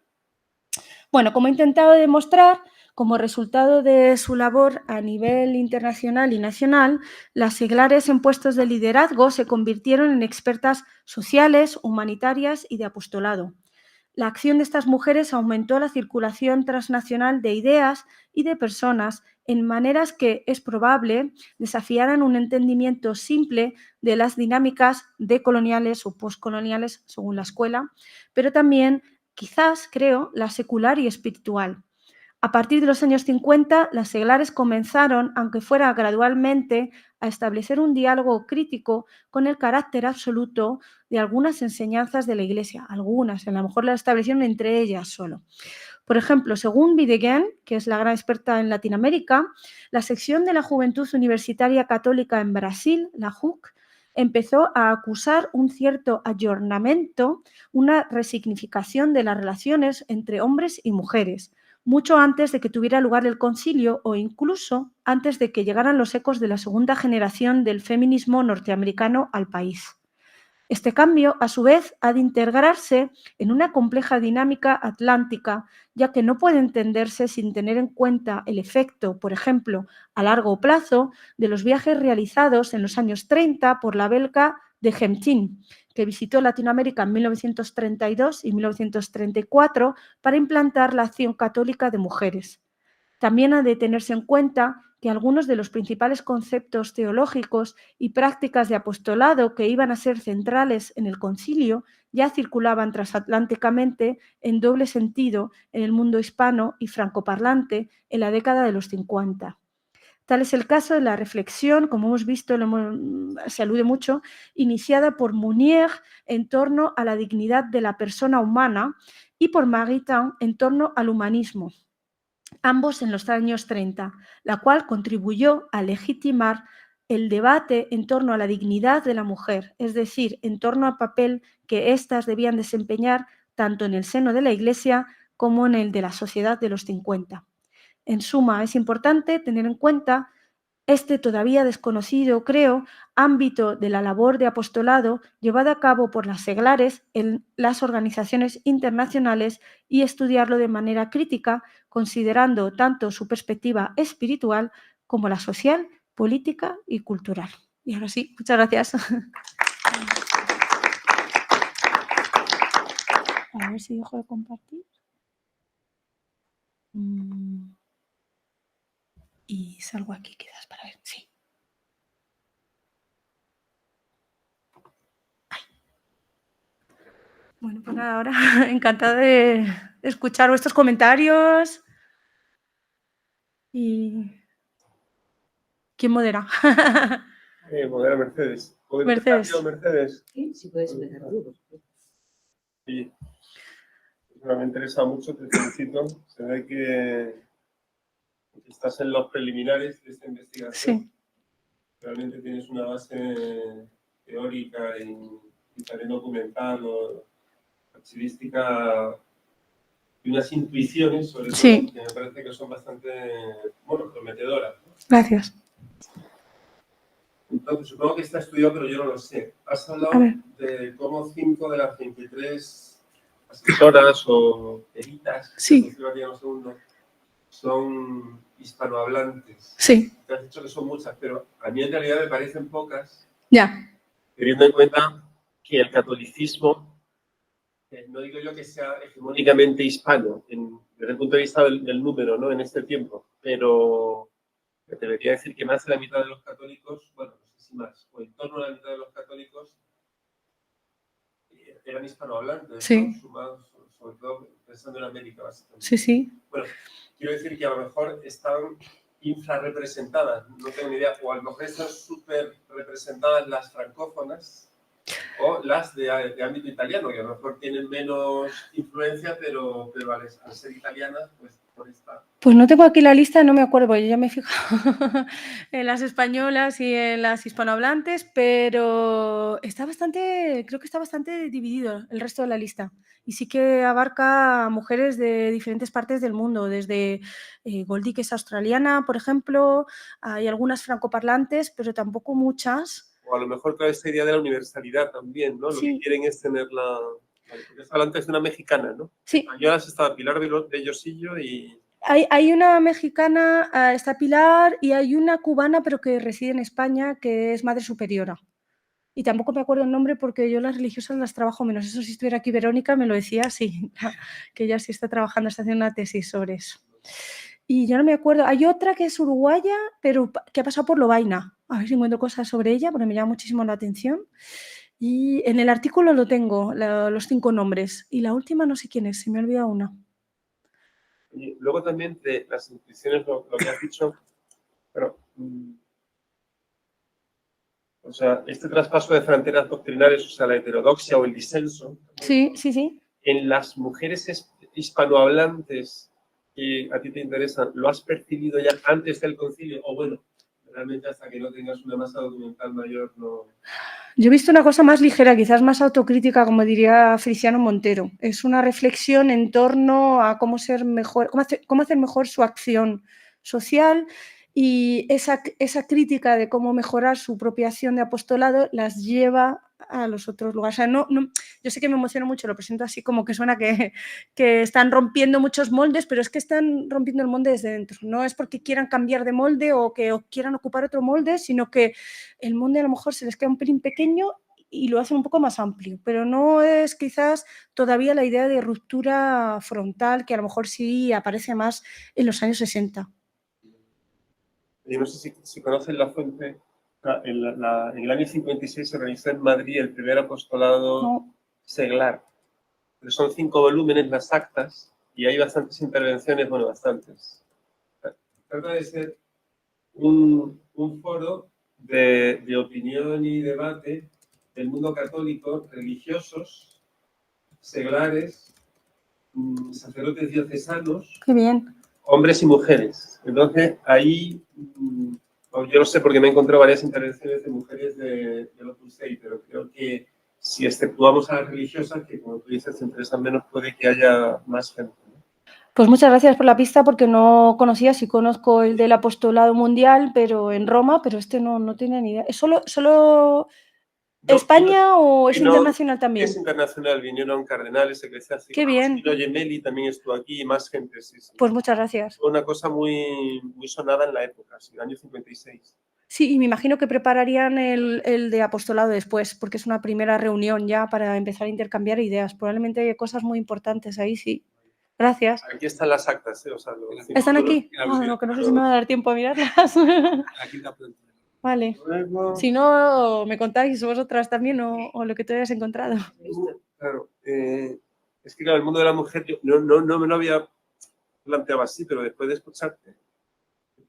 Bueno, como he intentado demostrar, como resultado de su labor a nivel internacional y nacional, las seglares en puestos de liderazgo se convirtieron en expertas sociales, humanitarias y de apostolado. La acción de estas mujeres aumentó la circulación transnacional de ideas y de personas en maneras que es probable desafiaran un entendimiento simple de las dinámicas decoloniales o postcoloniales según la escuela, pero también, quizás, creo, la secular y espiritual. A partir de los años 50, las seglares comenzaron, aunque fuera gradualmente, a establecer un diálogo crítico con el carácter absoluto de algunas enseñanzas de la Iglesia. Algunas, a lo mejor las establecieron entre ellas solo. Por ejemplo, según Videguen, que es la gran experta en Latinoamérica, la sección de la Juventud Universitaria Católica en Brasil, la JUC, empezó a acusar un cierto ayornamiento, una resignificación de las relaciones entre hombres y mujeres, mucho antes de que tuviera lugar el concilio o incluso antes de que llegaran los ecos de la segunda generación del feminismo norteamericano al país. Este cambio, a su vez, ha de integrarse en una compleja dinámica atlántica, ya que no puede entenderse sin tener en cuenta el efecto, por ejemplo, a largo plazo, de los viajes realizados en los años 30 por la belga de Gemtin, que visitó Latinoamérica en 1932 y 1934 para implantar la Acción Católica de Mujeres. También ha de tenerse en cuenta que algunos de los principales conceptos teológicos y prácticas de apostolado que iban a ser centrales en el concilio ya circulaban transatlánticamente en doble sentido en el mundo hispano y francoparlante en la década de los 50. Tal es el caso de la reflexión, como hemos visto, se alude mucho, iniciada por Mounier en torno a la dignidad de la persona humana y por Maritain en torno al humanismo, ambos en los años 30, la cual contribuyó a legitimar el debate en torno a la dignidad de la mujer, es decir, en torno al papel que éstas debían desempeñar tanto en el seno de la Iglesia como en el de la sociedad de los 50. En suma, es importante tener en cuenta este todavía desconocido, creo, ámbito de la labor de apostolado llevada a cabo por las seglares en las organizaciones internacionales y estudiarlo de manera crítica, considerando tanto su perspectiva espiritual como la social, política y cultural. Y ahora sí, muchas gracias. A ver si dejo de compartir. Y salgo aquí quizás para ver. Sí. Bueno, pues nada, ahora encantada de escuchar vuestros comentarios. ¿Y quién modera? Modera Mercedes. ¿Puedo Mercedes. empezar yo, Mercedes? Sí, puedes empezar tú. Sí. Me interesa mucho, te felicito. Se ve que estás en los preliminares de esta investigación. Sí. Realmente tienes una base teórica y también documental o archivística y unas intuiciones, sobre todo, Sí. que me parece que son bastante, prometedoras, ¿no? Gracias. Entonces, supongo que está estudiado, pero yo no lo sé. Has hablado de cómo 5 de las 23 asesoras o peritas, Sí. son hispanohablantes. Sí. Te has dicho que son muchas, pero a mí en realidad me parecen pocas, Ya. teniendo en cuenta que el catolicismo, no digo yo que sea hegemónicamente hispano, desde el punto de vista del número, ¿no? En este tiempo, pero me debería decir que más de la mitad de los católicos, bueno, no sé si más, o en torno a la mitad de los católicos eran hispanohablantes, Sí. ¿no? Sumados, sobre todo pensando en América, básicamente. Sí, sí. Bueno, quiero decir que a lo mejor están infrarrepresentadas, no tengo ni idea, o a lo mejor están súper representadas las francófonas o las de ámbito italiano, que a lo mejor tienen menos influencia, pero al ser italianas, pues por esta... Pues no tengo aquí la lista, no me acuerdo, porque yo ya me he fijado en las españolas y en las hispanohablantes, pero creo que está bastante dividido el resto de la lista. Y sí que abarca a mujeres de diferentes partes del mundo, desde Goldie, que es australiana, por ejemplo, hay algunas francoparlantes, pero tampoco muchas. O a lo mejor toda esta idea de la universalidad también, ¿no? Sí. Lo que quieren es tener porque está hablando de una mexicana, ¿no? Sí. Españolas estaba Pilar de Yosillo y... Hay una mexicana, está Pilar, y hay una cubana, pero que reside en España, que es Madre Superiora. Y tampoco me acuerdo el nombre porque yo las religiosas las trabajo menos. Eso, si estuviera aquí Verónica me lo decía, sí, que ella sí está trabajando, está haciendo una tesis sobre eso. Y yo no me acuerdo. Hay otra que es uruguaya, pero que ha pasado por Lovaina. A ver si encuentro cosas sobre ella, porque me llama muchísimo la atención. Y en el artículo lo tengo, los 5 nombres. Y la última no sé quién es, se me ha olvidado una. Y luego también de las intuiciones, lo que has dicho, pero, o sea, este traspaso de fronteras doctrinales, o sea, la heterodoxia o el disenso, Sí, sí, sí. en las mujeres hispanohablantes que a ti te interesan, ¿lo has percibido ya antes del concilio? O bueno, realmente hasta que no tengas una masa documental mayor, no... Yo he visto una cosa más ligera, quizás más autocrítica, como diría Feliciano Montero. Es una reflexión en torno a cómo ser mejor, cómo hacer mejor su acción social, y esa crítica de cómo mejorar su propia acción de apostolado las lleva a los otros lugares. O sea, yo sé que me emociona mucho, lo presento así como que suena que están rompiendo muchos moldes, pero es que están rompiendo el molde desde dentro. No es porque quieran cambiar de molde o quieran ocupar otro molde, sino que el molde a lo mejor se les queda un pelín pequeño y lo hacen un poco más amplio, pero no es quizás todavía la idea de ruptura frontal, que a lo mejor sí aparece más en los años 60. Yo no sé si conocen la fuente. En el año 56 se organizó en Madrid el primer apostolado seglar. Pero son 5 volúmenes las actas y hay bastantes intervenciones, bueno, bastantes. Trata de ser un foro de opinión y debate del mundo católico, religiosos, seglares, sacerdotes diocesanos. Qué bien. Hombres y mujeres. Entonces, ahí, yo lo sé porque me he encontrado varias intervenciones de mujeres de Opus Dei, pero creo que si exceptuamos a las religiosas, que como tú dices, se interesan menos, puede que haya más gente. Pues muchas gracias por la pista, porque no conocía, sí conozco el del apostolado mundial, pero en Roma, pero este no tiene ni idea. ¿Es solo España o es internacional también? Es internacional, vinieron cardenales, eclesiásticos. Qué bien. Agostino Gemelli también estuvo aquí y más gente, sí. Pues muchas gracias. Fue una cosa muy, muy sonada en la época, sí, el año 56. Sí, y me imagino que prepararían el de apostolado después, porque es una primera reunión ya para empezar a intercambiar ideas. Probablemente hay cosas muy importantes ahí, sí. Gracias. Aquí están las actas, o sea, ¿Están aquí? No, que no sé si me va a dar tiempo a mirarlas. Aquí la planta. Vale. Luego, si no, me contáis vosotras también o lo que te hayas encontrado. Claro, es que claro, el mundo de la mujer yo no me lo había planteado así, pero después de escucharte,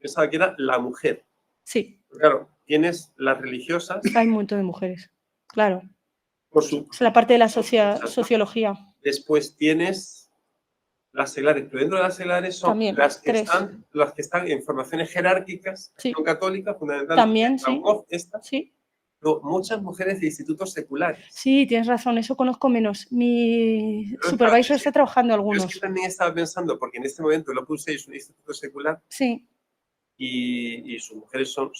pensaba que era la mujer. Sí. Pero claro, tienes las religiosas. Hay un montón de mujeres, claro. Es la parte de la sociología. Después tienes las seglares, pero dentro de las seglares son también, las que están en formaciones jerárquicas, sí. Católica, fundamentalmente. También, sí. Sí. Pero muchas mujeres de institutos seculares. Sí, tienes razón, eso conozco menos. Mi supervisor está trabajando algunos. Yo es que también estaba pensando, porque en este momento el Opus Dei es un instituto secular. Sí. Y sus mujeres son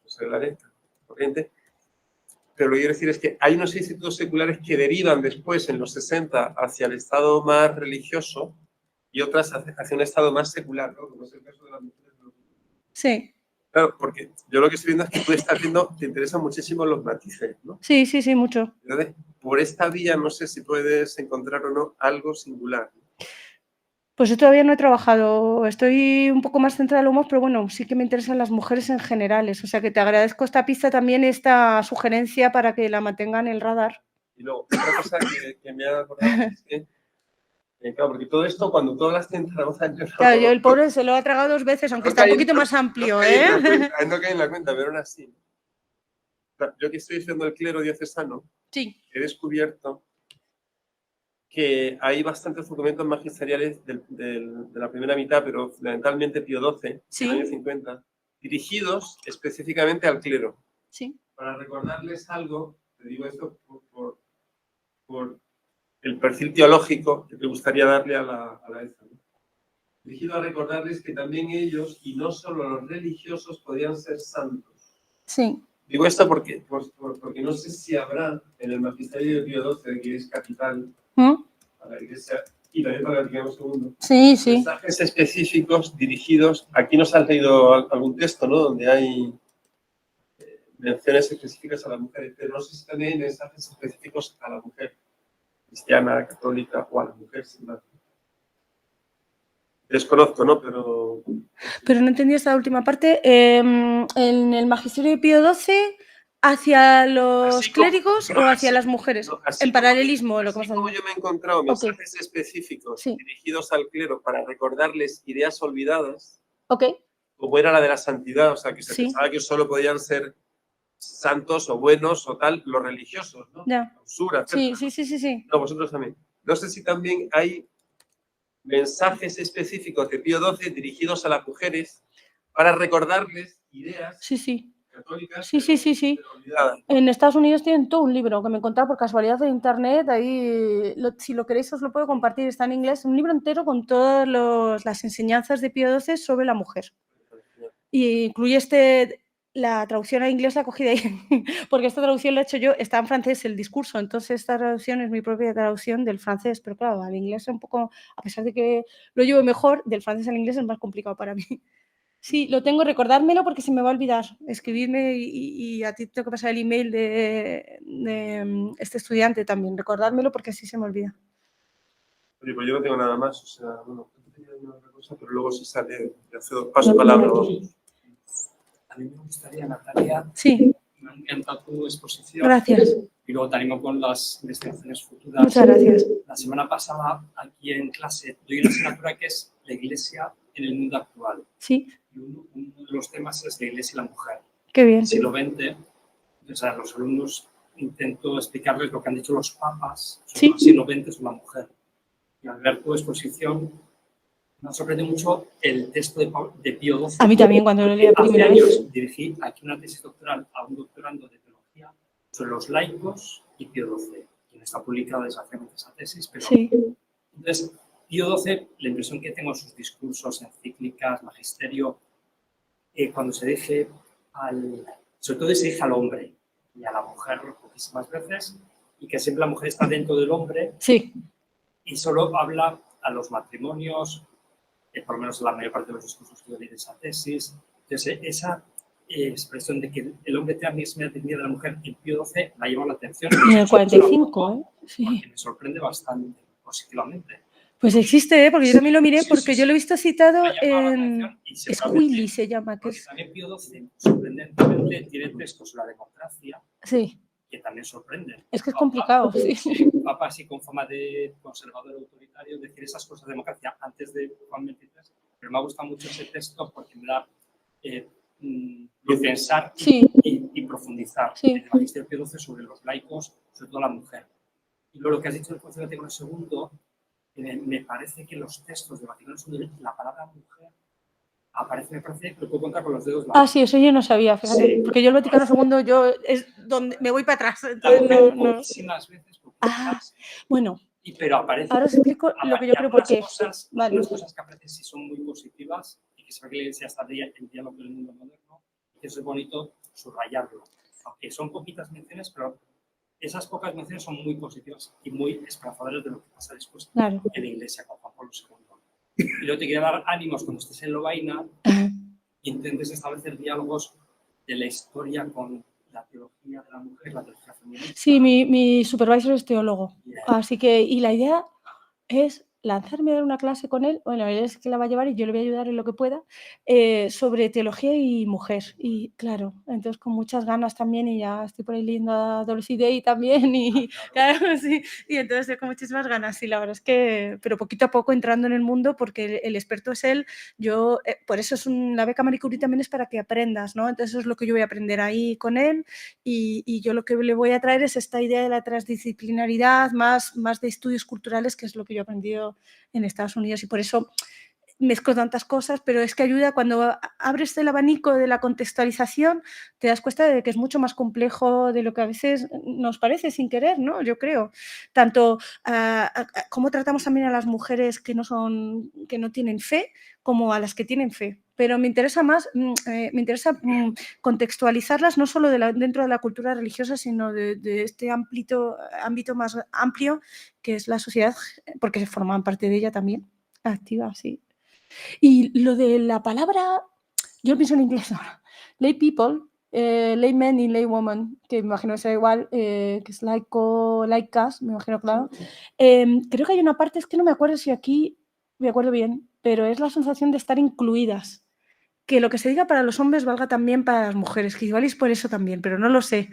seglares, corriente. Pero lo que quiero decir es que hay unos institutos seculares que derivan después, en los 60, hacia el estado más religioso y otras hacia un estado más secular, ¿no? Como es el caso de las mujeres. Sí. Claro, porque yo lo que estoy viendo es que tú estás viendo, te interesan muchísimo los matices, ¿no? Sí, mucho. Entonces, por esta vía no sé si puedes encontrar o no algo singular. Pues yo todavía no he trabajado, estoy un poco más centrada en lo más, pero bueno, sí que me interesan las mujeres en generales, o sea que te agradezco esta pista también, esta sugerencia para que la mantengan en el radar. Y luego, otra cosa que me ha acordado es que, claro, porque todo esto, cuando tú hablas de Zaragoza... Claro, yo el pobre se lo ha tragado 2 veces, aunque está un poquito más amplio, ¿eh? No caí en la cuenta, pero aún así. Yo que estoy estudiando el clero diocesano, sí. He descubierto que hay bastantes documentos magisteriales de la primera mitad, pero fundamentalmente Pío XII, sí. en el año 50, dirigidos específicamente al clero. Sí. Para recordarles algo, te digo esto por el perfil teológico que te gustaría darle a la ESA, ¿no? Dirigido a recordarles que también ellos, y no solo los religiosos, podían ser santos. Sí. Digo esto porque no sé si habrá en el magisterio de Pío XII, que es capital para la Iglesia y también para el Vaticano II, mensajes específicos dirigidos. Aquí nos has leído algún texto, ¿no? Donde hay menciones específicas a las mujeres, pero no sé si también hay mensajes específicos a la mujer cristiana, católica o a la mujer sin más. Desconozco, ¿no? Pero no entendí esta última parte. En el magisterio de Pío XII ¿Hacia los Así como- clérigos no, o hacia así- las mujeres? no, así En como- paralelismo, lo que así hemos como hablado. yo me he encontrado Ok. mensajes específicos Sí. dirigidos al clero para recordarles ideas olvidadas, Ok, como era la de la santidad, o sea, que se sí, pensaba que solo podían ser santos o buenos o tal los religiosos, ¿no? ya. Usura, Sí, etcétera. sí, sí, sí, sí. No, vosotros también. No sé si también hay mensajes específicos de Pío XII dirigidos a las mujeres para recordarles ideas Sí, sí. católicas, Sí, sí, sí, sí. pero olvidadas. En Estados Unidos tienen todo un libro que me encontraba por casualidad de internet. Ahí, si lo queréis, os lo puedo compartir. Está en inglés. Un libro entero con todas las enseñanzas de Pío XII sobre la mujer. Y incluye la traducción a inglés la cogí de ahí, porque esta traducción la he hecho yo, está en francés el discurso, entonces esta traducción es mi propia traducción del francés, pero claro, al inglés es un poco, a pesar de que lo llevo mejor, del francés al inglés es más complicado para mí. Sí, lo tengo, recordármelo porque se me va a olvidar. Escribirme y a ti tengo que pasar el email de este estudiante también. Recordármelo porque así se me olvida. Oye, pues yo no tengo nada más, o sea, bueno, tenía una otra cosa, pero luego si sale, te cedo paso palabra a vosotros. A mí me gustaría, Natalia, Sí, me ha encantado tu exposición. gracias. Y luego te animo con las investigaciones futuras. Muchas gracias. La semana pasada, aquí en clase, doy una asignatura que es la Iglesia en el mundo actual. Sí, Y uno de los temas es la Iglesia y la mujer. qué bien. Siglo XX, o sea, los alumnos intento explicarles lo que han dicho los papas sobre Sí. el siglo XX sobre la mujer. Y al ver tu exposición, me sorprende mucho el texto de Pío XII. A mí también, cuando lo leí la Hace primera años vez. dirigí aquí una tesis doctoral a un doctorando de teología sobre los laicos y Pío XII, quien está publicada desgraciadamente esa tesis, pero Sí, entonces Pío XII, la impresión que tengo en sus discursos, encíclicas, magisterio, cuando se dirige sobre todo se dirige al hombre y a la mujer poquísimas veces, y que siempre la mujer está dentro del hombre sí, y solo habla a los matrimonios, por lo menos la mayor parte de los discursos que yo leí de esa tesis. Entonces, esa expresión de que el hombre tenga la misma dignidad de la mujer en Pío XII la lleva la atención. en el 45, ¿eh? Sí. Porque me sorprende bastante positivamente. Pues existe, ¿eh? Porque yo también lo miré, Sí, porque sí, yo lo he visto citado me ha llamado la en atención y Squilly, se llama, que porque es... también Pío XII, sorprendentemente, tiene textos sobre la democracia Sí, que también sorprenden. es que es complicado, sí. Papa, así con fama de conservador autoritario, decir esas cosas de democracia antes de Juan XXIII, pero me ha gustado mucho ese texto porque me da pensar Sí, y profundizar Sí. en el magisterio Pío XII sobre los laicos, sobre todo la mujer. Y luego lo que has dicho del Concilio Vaticano II, me parece que los textos de Vaticano II, la palabra mujer aparece, me parece, lo puedo contar con los dedos. Ah, sí, eso yo no sabía, fíjate, Sí. porque yo el Vaticano II, yo es donde me voy para atrás, La entonces mujer no... poquísimas veces, Ah, bueno, pero aparece. ahora os explico lo que yo Y creo por qué. Vale. algunas cosas que aparecen sí son muy positivas y que se ve que la Iglesia está en diálogo con el mundo moderno y que eso es bonito subrayarlo. Aunque son poquitas menciones, pero esas pocas menciones son muy positivas y muy esperanzadoras de lo que pasa después Claro. en la Iglesia con Juan Pablo II. Y luego te quería dar ánimos cuando estés en Lovaina e intentes establecer diálogos de la historia con la teología de la mujer, la teología feminista. Sí, mi supervisor es teólogo, Bien. así que, y la idea es lanzarme a dar una clase con él, bueno, él es que la va a llevar y yo le voy a ayudar en lo que pueda, sobre teología y mujer. Y claro, entonces con muchas ganas también, y ya estoy por ahí leyendo a Dorothy Day también, y claro, sí, y entonces con muchísimas ganas, y la verdad es que, pero poquito a poco entrando en el mundo, porque el experto es él, yo, por eso es la beca Marie Curie también es para que aprendas, ¿no? Entonces eso es lo que yo voy a aprender ahí con él, y yo lo que le voy a traer es esta idea de la transdisciplinaridad, más de estudios culturales, que es lo que yo he aprendido en Estados Unidos, y por eso mezclo tantas cosas, pero es que ayuda cuando abres el abanico de la contextualización, te das cuenta de que es mucho más complejo de lo que a veces nos parece sin querer, ¿no? Yo creo. Tanto cómo tratamos también a las mujeres que no tienen fe, como a las que tienen fe. Pero me interesa más, contextualizarlas no solo dentro de la cultura religiosa, sino de este ámbito más amplio que es la sociedad, porque forman parte de ella también, activa, sí. Y lo de la palabra, yo lo pienso en inglés ahora, lay people, laymen y laywoman, que me imagino que será igual, que es laico, laicas, me imagino, claro. Creo que hay una parte, es que no me acuerdo si aquí, me acuerdo bien, pero es la sensación de estar incluidas. que lo que se diga para los hombres valga también para las mujeres, que igual es por eso también, pero no lo sé.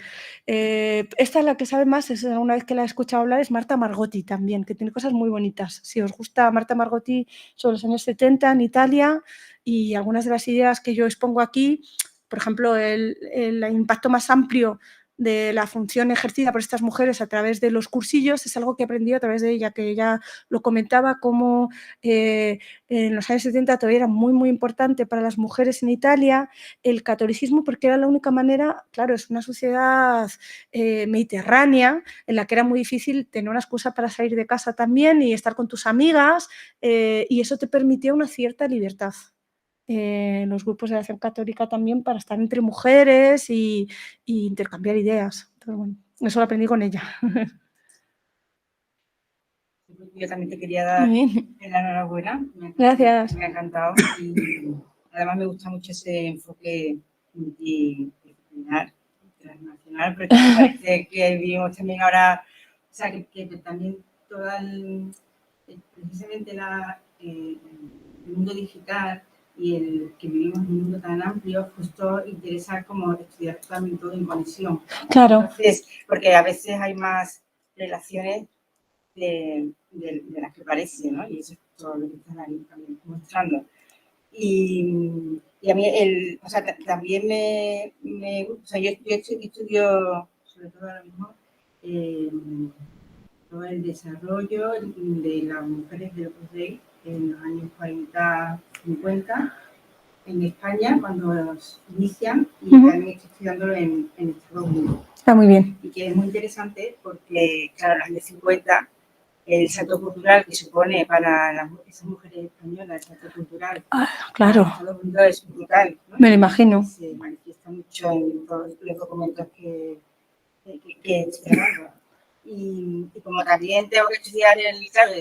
Esta es la que sabe más, una vez que la he escuchado hablar, es Marta Margotti también, que tiene cosas muy bonitas. Si os gusta Marta Margotti sobre los años 70 en Italia y algunas de las ideas que yo expongo aquí, por ejemplo, el impacto más amplio de la función ejercida por estas mujeres a través de los cursillos es algo que he aprendido a través de ella, que ella lo comentaba como en los años 70 todavía era muy, muy importante para las mujeres en Italia el catolicismo porque era la única manera, claro, es una sociedad mediterránea en la que era muy difícil tener una excusa para salir de casa también y estar con tus amigas y eso te permitía una cierta libertad. Los grupos de acción católica también para estar entre mujeres y intercambiar ideas. Entonces, bueno, eso lo aprendí con ella. Yo también te quería dar la enhorabuena. Gracias. Me ha encantado y además me gusta mucho ese enfoque multidisciplinar, internacional, porque me parece que vivimos también ahora, o sea, que también todo precisamente el mundo digital y el que vivimos en un mundo tan amplio, justo interesa como estudiar también todo en conexión. Claro. Entonces, porque a veces hay más relaciones de las que parece, ¿no? Y eso es todo lo que están ahí también mostrando. Y a mí, o sea, también me gusta, o sea, yo estudio sobre todo ahora mismo todo el desarrollo de las mujeres del Opus Dei en los años 40-50 en España, cuando los inician, y también estoy estudiándolo en Estados Unidos. Está muy bien. Y que es muy interesante porque, claro, en los años 50, el salto cultural que supone para esas mujeres españolas, el salto cultural, claro. en Estados Unidos es brutal, ¿no? Me lo imagino. Se manifiesta mucho en todos los documentos que estoy hablando. Y como también tengo que estudiar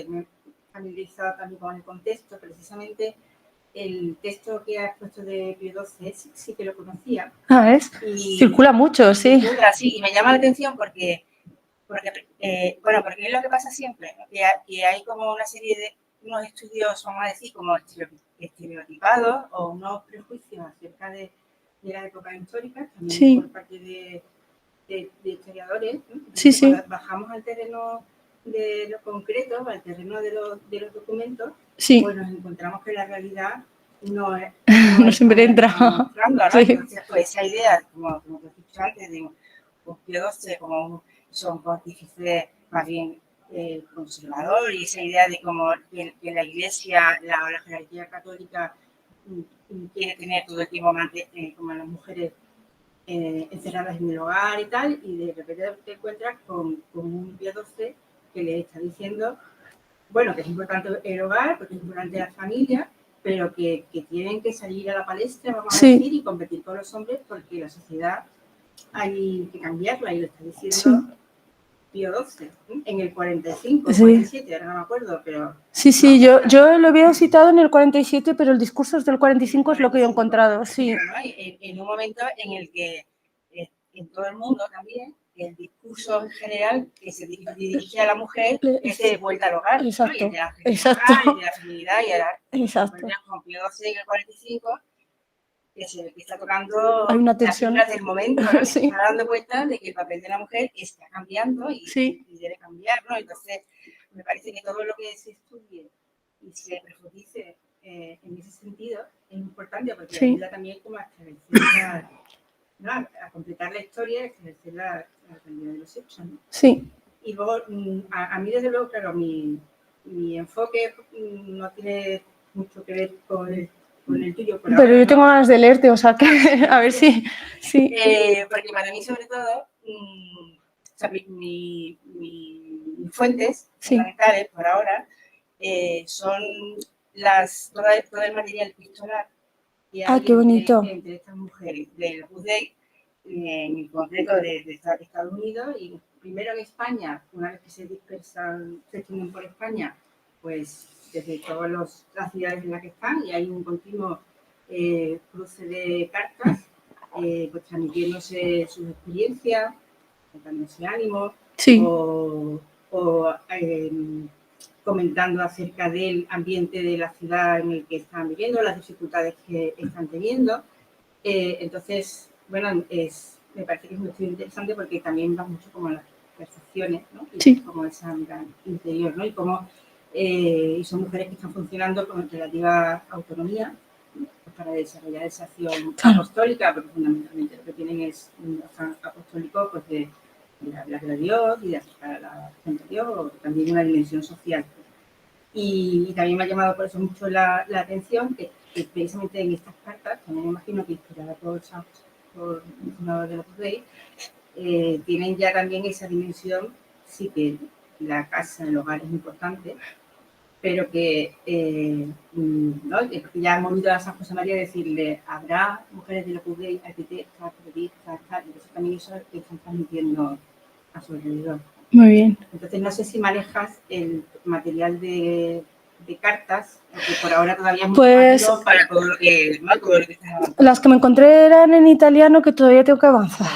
me he familiarizado también con el contexto, precisamente el texto que has puesto de Pío XII sí que lo conocía. Ah, ¿ves? Circula mucho, sí. Circula, sí, y me llama la atención porque es lo que pasa siempre, ¿no? que hay como una serie de unos estudios, vamos a decir, como estereotipados o unos prejuicios acerca de la época histórica, también por parte de historiadores, ¿no? Sí, sí. Cuando bajamos al terreno de lo concreto, al terreno de los documentos, pues nos encontramos que la realidad no siempre entra. ¿no? Entonces, pues esa idea, como te he dicho antes, de Pío XII como son pontífice más bien conservador, y esa idea de como que la Iglesia, la jerarquía católica quiere tener todo el tiempo como a las mujeres encerradas en el hogar y tal, y de repente te encuentras con un Pío XII que le está diciendo, bueno, que es importante el hogar, porque es importante la familia, pero que tienen que salir a la palestra, vamos a decir, y competir con los hombres, porque la sociedad hay que cambiarla, y lo está diciendo Pío XII, en el 45, 47, ahora no me acuerdo, pero... Sí, yo lo había citado en el 47, pero el discurso del 45 es lo que yo he encontrado, sí. ¿No? En un momento en el que en todo el mundo también el discurso en general que se dirige a la mujer es de vuelta al hogar, exacto, ¿no? Y de la exacto, de la feminidad, y ahora exacto. Con Pío XII en el 45 que está tocando hay una tensión del momento, ¿no? sí. Se está dando cuenta de que el papel de la mujer está cambiando y debe cambiar, ¿no? Entonces, me parece que todo lo que se estudie y se profundice en ese sentido es importante, porque ayuda también como a establecer a completar la historia, a establecer la realidad de los hechos, ¿no? Sí. Y luego, a mí desde luego, claro, mi enfoque no tiene mucho que ver con el tuyo. Pero ahora, yo tengo ganas de leerte, o sea que a ver si... Sí. Porque para mí, sobre todo, o sea, mis fuentes fundamentales por ahora son todo el material epistolar que hay qué bonito. entre estas mujeres del Opus Dei, en concreto de Estados Unidos, y primero en España, una vez que se dispersan, se extienden por España, pues desde todas las ciudades en las que están, y hay un continuo cruce de cartas, pues transmitiéndose sus experiencias, dándose ánimo, comentando acerca del ambiente de la ciudad en el que están viviendo, las dificultades que están teniendo. Entonces, bueno, me parece que es muy interesante porque también va mucho como en las percepciones, ¿no? Y Sí. como esa mirada interior, ¿no? Y cómo y son mujeres que están funcionando con relativa autonomía, ¿no? Para desarrollar esa acción apostólica, porque fundamentalmente lo que tienen es un afán apostólico pues de hablar de Dios y de acercar a la gente a Dios, o también una dimensión social. Y también me ha llamado por eso mucho la atención que precisamente en estas cartas, también me imagino que inspirada por el fundador de la Opus Dei, tienen ya también esa dimensión, sí que la casa, el hogar es importante, pero que ¿no? Ya hemos oído a San José María decirle, habrá mujeres de la Opus Dei, arquitectas, periodistas, tal, entonces también eso que están transmitiendo a su alrededor. Muy bien. Entonces no sé si manejas el material de cartas, porque por ahora todavía es muy rápido para todo lo que, ¿no? Todo lo que estás hablando. Las que me encontré eran en italiano, que todavía tengo que avanzar.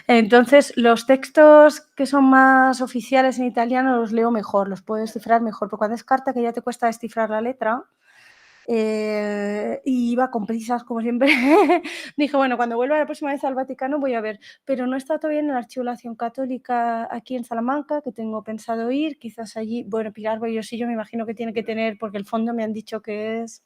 Entonces, los textos que son más oficiales en italiano los leo mejor, los puedo descifrar mejor, porque cuando es carta que ya te cuesta descifrar la letra, y iba con prisas, como siempre. Dije, bueno, cuando vuelva la próxima vez al Vaticano voy a ver, pero no está todavía en el Archivo de la Acción Católica aquí en Salamanca, que tengo pensado ir, quizás allí, bueno, Pilar Bollosillo me imagino que tiene que tener, porque el fondo me han dicho que es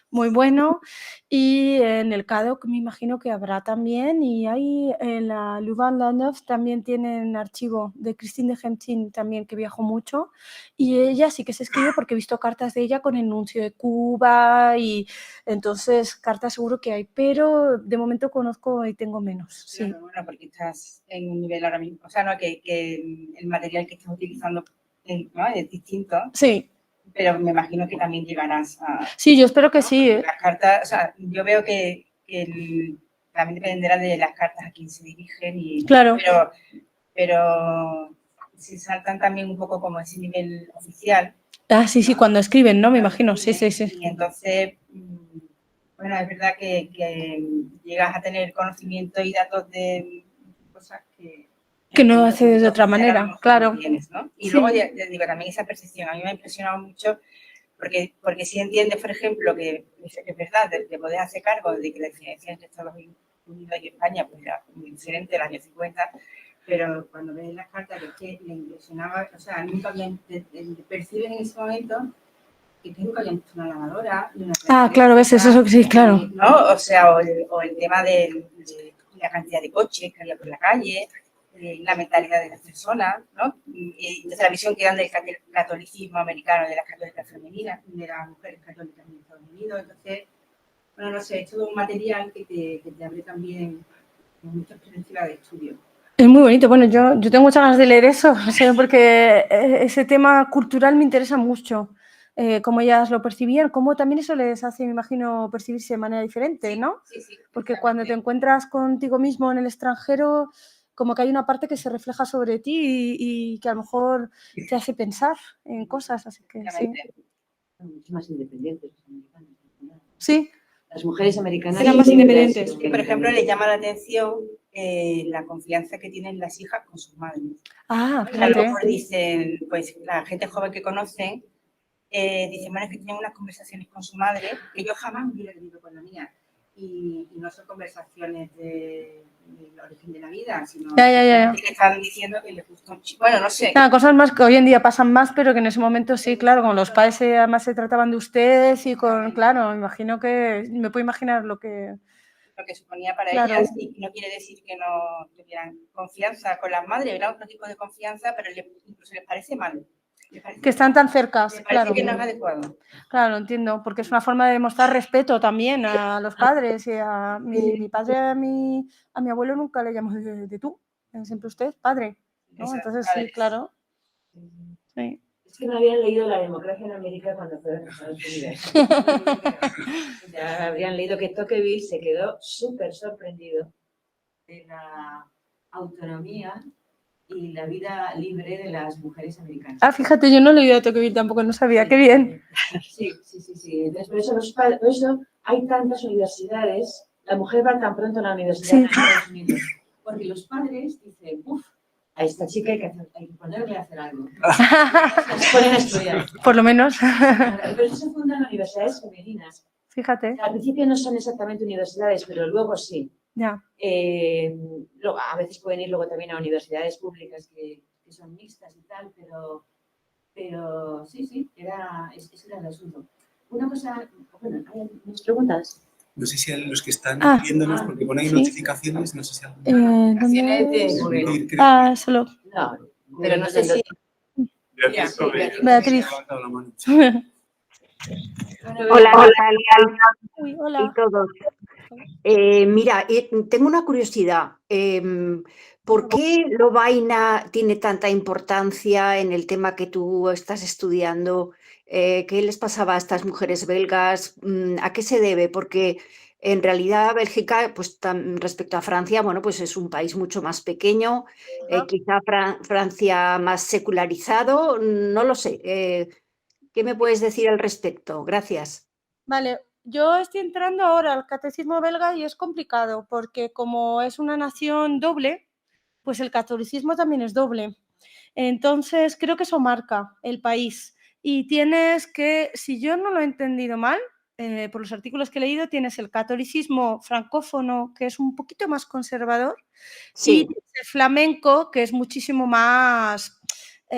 muy bueno, y en el CADOC me imagino que habrá también, y ahí en la Louvain-la-Neuve también tienen archivo de Christine de Gentin también, que viajó mucho, y ella sí que se escribe porque he visto cartas de ella con el nuncio de Cuba, y entonces cartas seguro que hay, pero de momento conozco y tengo menos. Sí. Claro, bueno, porque estás en un nivel ahora mismo, o sea, no, que el material que estás utilizando ¿no? Es distinto. Sí. Pero me imagino que también llegarás a... Sí, yo espero que sí. Las cartas, o sea, yo veo que también dependerá de las cartas a quién se dirigen, y, claro. pero si saltan también un poco como ese nivel oficial. Ah, sí, sí, ¿no? Cuando escriben, ¿no? Me imagino, sí, sí, sí. Y entonces, bueno, es verdad que llegas a tener conocimiento y datos de cosas que no haces de otra manera, claro. Tienes, ¿no? Y luego, ya digo, también esa percepción, a mí me ha impresionado mucho porque si entiendes, por ejemplo, que es verdad, te podés hacer cargo de que la diferencia entre Estados Unidos y España pues era muy diferente en el año 50, pero cuando ves las cartas que le impresionaba, o sea, nunca habían, perciben en ese momento que nunca habían visto una lavadora. Claro, ves, eso sí, claro. ¿No? O sea, o el tema de la cantidad de coches que había por la calle, la mentalidad de las personas, ¿no? Entonces, la visión que dan del catolicismo americano, de las católicas femeninas, de las mujeres católicas en Estados Unidos. Entonces, bueno, no sé, es todo un material que te abre también mucha perspectiva de estudio. Es muy bonito. Bueno, yo tengo muchas ganas de leer eso, o sea, porque ese tema cultural me interesa mucho. Cómo ellas lo percibían, cómo también eso les hace, me imagino, percibirse de manera diferente, ¿no? Sí, sí, porque cuando te encuentras contigo mismo en el extranjero, como que hay una parte que se refleja sobre ti y que a lo mejor te hace pensar en cosas, así que sí. Son mucho más independientes los americanos. Sí. Las mujeres americanas eran más independientes. Por ejemplo, les llama la atención la confianza que tienen las hijas con sus madres. A lo mejor dicen, pues la gente joven que conocen, dicen, bueno, es que tienen unas conversaciones con su madre que yo jamás hubiera tenido con la mía. Y no son conversaciones del origen de la vida, sino que están diciendo que les gusta un chico. Bueno, no sé. Cosas más que hoy en día pasan más, pero que en ese momento sí, claro, con los padres además se trataban de ustedes y con, claro, me imagino que, me puedo imaginar lo que suponía para ellas, y no quiere decir que no tuvieran confianza con las madres, era otro tipo de confianza, pero incluso les parece mal. Que están tan cercas, claro. Que no es adecuado. Claro, lo entiendo, porque es una forma de demostrar respeto también a los padres. Y a mi padre, a mi abuelo nunca le llamó de tú, siempre usted, padre, ¿no? Entonces, sí, claro. Sí. Es que no habían leído La democracia en América cuando fueron a Estados Unidos. Ya habrían leído que Tocqueville se quedó súper sorprendido de la autonomía y la vida libre de las mujeres americanas. Fíjate, yo no he leído a Tocqueville tampoco, no sabía, sí, qué bien. Sí. Entonces, por eso hay tantas universidades, la mujer va tan pronto a la universidad en Estados Unidos, porque los padres dicen, a esta chica hay que ponerle a hacer algo. Las ponen a estudiar. Por lo menos. Pero eso se fundan universidades femeninas. Fíjate. Al principio no son exactamente universidades, pero luego sí. Ya. Luego, a veces pueden ir luego también a universidades públicas que son mixtas y tal, pero sí, ese era el asunto. Una cosa, bueno, ¿hay más preguntas? No sé si a los que están viéndonos, porque ponen sí. notificaciones, no sé si alguno. ¿Dónde? Solo. No, pero no sé si... Beatriz. Hola, Natalia Uy, y hola. todos. Mira, tengo una curiosidad. ¿Por qué Lovaina tiene tanta importancia en el tema que tú estás estudiando? ¿Qué les pasaba a estas mujeres belgas? ¿A qué se debe? Porque en realidad Bélgica, pues respecto a Francia, bueno, pues es un país mucho más pequeño, quizá Francia más secularizado, no lo sé. ¿Qué me puedes decir al respecto? Gracias. Vale, yo estoy entrando ahora al catecismo belga y es complicado porque como es una nación doble, pues el catolicismo también es doble. Entonces creo que eso marca el país y tienes que, si yo no lo he entendido mal, por los artículos que he leído, tienes el catolicismo francófono, que es un poquito más conservador, Sí. y el flamenco, que es muchísimo más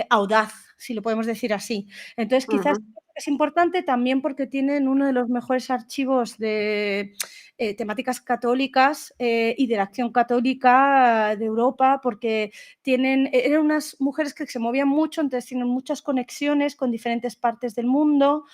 audaz, si lo podemos decir así. Entonces, quizás es importante también porque tienen uno de los mejores archivos de temáticas católicas y de la acción católica de Europa, porque eran unas mujeres que se movían mucho, entonces tienen muchas conexiones con diferentes partes del mundo,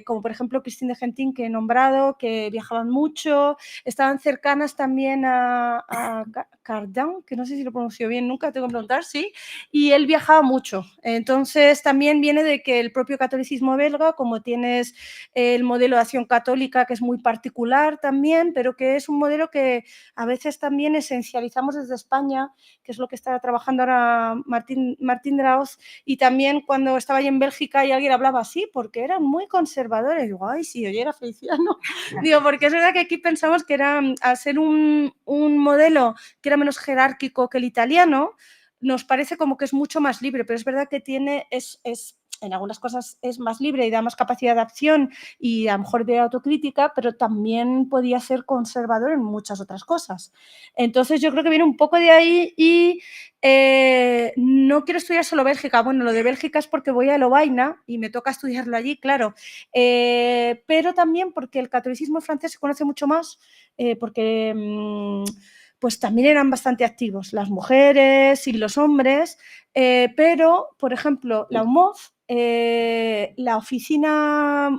como por ejemplo Christine de Gentin, que he nombrado, que viajaban mucho, estaban cercanas también a Cardin, que no sé si lo pronuncio bien, nunca tengo que preguntar, sí, y él viajaba mucho. Entonces también viene de que el propio catolicismo belga, como tienes el modelo de acción católica, que es muy particular también, pero que es un modelo que a veces también esencializamos desde España, que es lo que está trabajando ahora Martín Drauz, y también cuando estaba ahí en Bélgica y alguien hablaba así, porque eran muy conservadores. Digo, ay, sí, oye, era Feliciano. Digo, porque es verdad que aquí pensamos que era, al ser un modelo que era menos jerárquico que el italiano, nos parece como que es mucho más libre, pero es verdad que en algunas cosas es más libre y da más capacidad de acción y a lo mejor de autocrítica, pero también podía ser conservador en muchas otras cosas. Entonces yo creo que viene un poco de ahí y no quiero estudiar solo Bélgica. Bueno, lo de Bélgica es porque voy a Lovaina y me toca estudiarlo allí, claro, pero también porque el catolicismo francés se conoce mucho más, porque pues también eran bastante activos las mujeres y los hombres, pero, por ejemplo, la UMOF, la oficina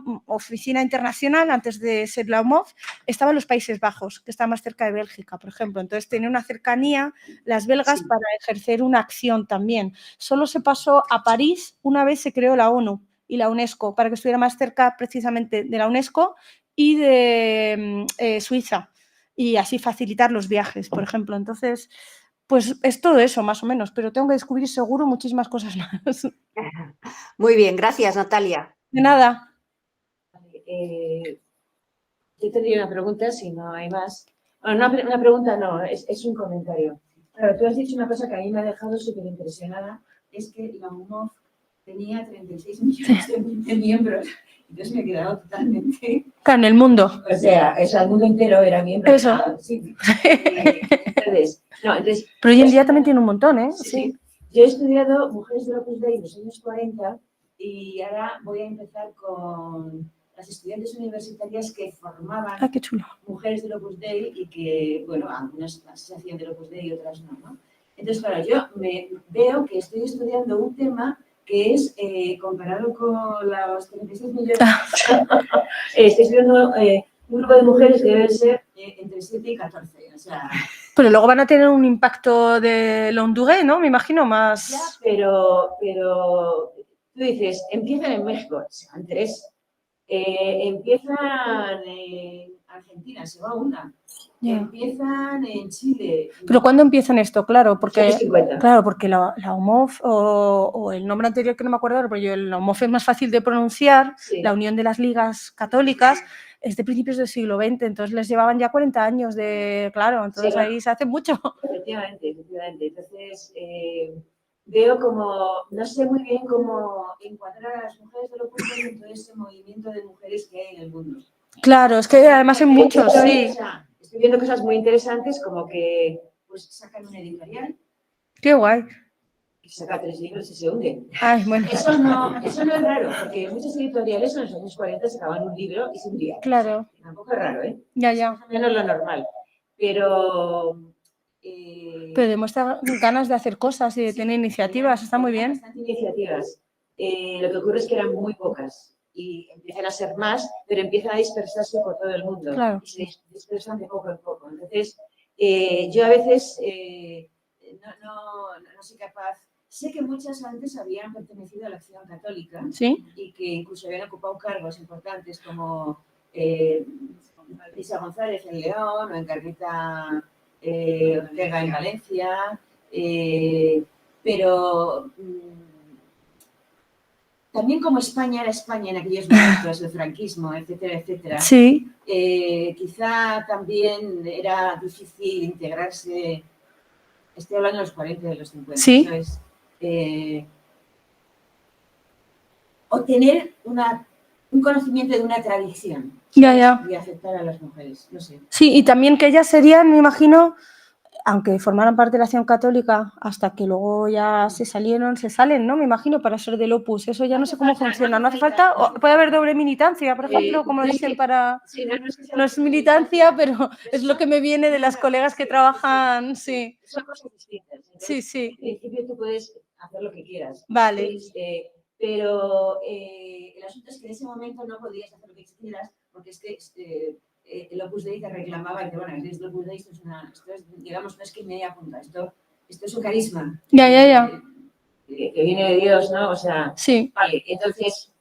internacional, antes de ser la UMOF, estaba en los Países Bajos, que está más cerca de Bélgica, por ejemplo. Entonces, tenía una cercanía las belgas para ejercer una acción también. Solo se pasó a París, una vez se creó la ONU y la UNESCO, para que estuviera más cerca precisamente de la UNESCO y de Suiza, y así facilitar los viajes, por ejemplo. Entonces, pues es todo eso, más o menos, pero tengo que descubrir seguro muchísimas cosas más. Muy bien, gracias, Natalia. De nada. Yo tendría una pregunta, si no hay más. Bueno, una pregunta no, es un comentario. Claro, tú has dicho una cosa que a mí me ha dejado súper impresionada, es que la UMOF tenía 36 millones de miembros. Entonces me he quedado totalmente... Claro, en el mundo. O sea, el mundo entero era miembro. Eso. Sí. Entonces, pero hoy en día también tiene un montón, ¿eh? Sí. Yo he estudiado Mujeres del Opus Dei en los años 40 y ahora voy a empezar con las estudiantes universitarias que formaban qué chulo. Mujeres del Opus Dei y que, bueno, algunas se hacían del Opus Dei y otras no, ¿no? Entonces, claro, yo me veo que estoy estudiando un tema que es, comparado con los 36 millones, estoy estudiando un grupo de mujeres que deben ser entre 7 y 14, o sea... Pero luego van a tener un impacto de Londuré, ¿no? Me imagino más... Ya, pero tú dices, empiezan en México, sean 3, empiezan en Argentina, se va una. Yeah. Empiezan en Chile. ¿Pero cuándo empiezan esto? Claro, porque, claro, porque la UMOF o el nombre anterior que no me acuerdo, pero la UMOF es más fácil de pronunciar, sí. La Unión de las Ligas Católicas, es de principios del siglo XX, entonces les llevaban ya 40 años de, claro, entonces Sí, ahí se hace mucho. Efectivamente, efectivamente. Entonces, veo como, no sé muy bien cómo encuadrar a las mujeres del Opus Dei en todo ese movimiento de mujeres que hay en el mundo. Claro, es que además hay muchos, sí. O sea, estoy viendo cosas muy interesantes como que pues sacan una editorial Qué guay. y saca 3 libros y se hunde. Ay, bueno. Eso no es raro, porque muchas editoriales en los años 40 sacaban un libro y se hundían. Claro. Tampoco es raro, ¿eh? Ya, ya. Más o menos lo normal. Pero demuestra ganas de hacer cosas y de tener iniciativas, está muy bien. Bastantes iniciativas. Lo que ocurre es que eran muy pocas y empiezan a ser más, pero empiezan a dispersarse por todo el mundo. Claro. Y se dispersan de poco en poco. Entonces, yo a veces no soy capaz. Sé que muchas antes habían pertenecido a la Acción Católica, ¿sí? Y que incluso habían ocupado cargos importantes como Luisa González en León o Encarnita Ortega en Valencia, pero también como España era España en aquellos momentos del franquismo, etcétera, etcétera, sí. Quizá también era difícil integrarse, estoy hablando de los 40 y de los 50, sí. ¿sabes? O tener un conocimiento de una tradición, ya. de aceptar a las mujeres, no sé. Sí, y también que ellas serían, me imagino, aunque formaran parte de la Acción Católica, hasta que luego ya se salen, ¿no? Me imagino, para ser del Opus. Eso ya no sé cómo funciona. ¿No hace falta? ¿Puede haber doble militancia, por ejemplo, como lo dicen para...? Sí, no es militancia, pero es lo que me viene de las colegas que trabajan, sí. Son cosas distintas. Entonces, sí. En principio tú puedes hacer lo que quieras. Vale. Pero el asunto es que en ese momento no podías hacer lo que quisieras, porque es que el Opus Dei te reclamaba y te bueno, el Opus Dei esto es, digamos, no es que me apunta, esto es un carisma. Ya. Que viene de Dios, ¿no? O sea, sí. Vale, entonces,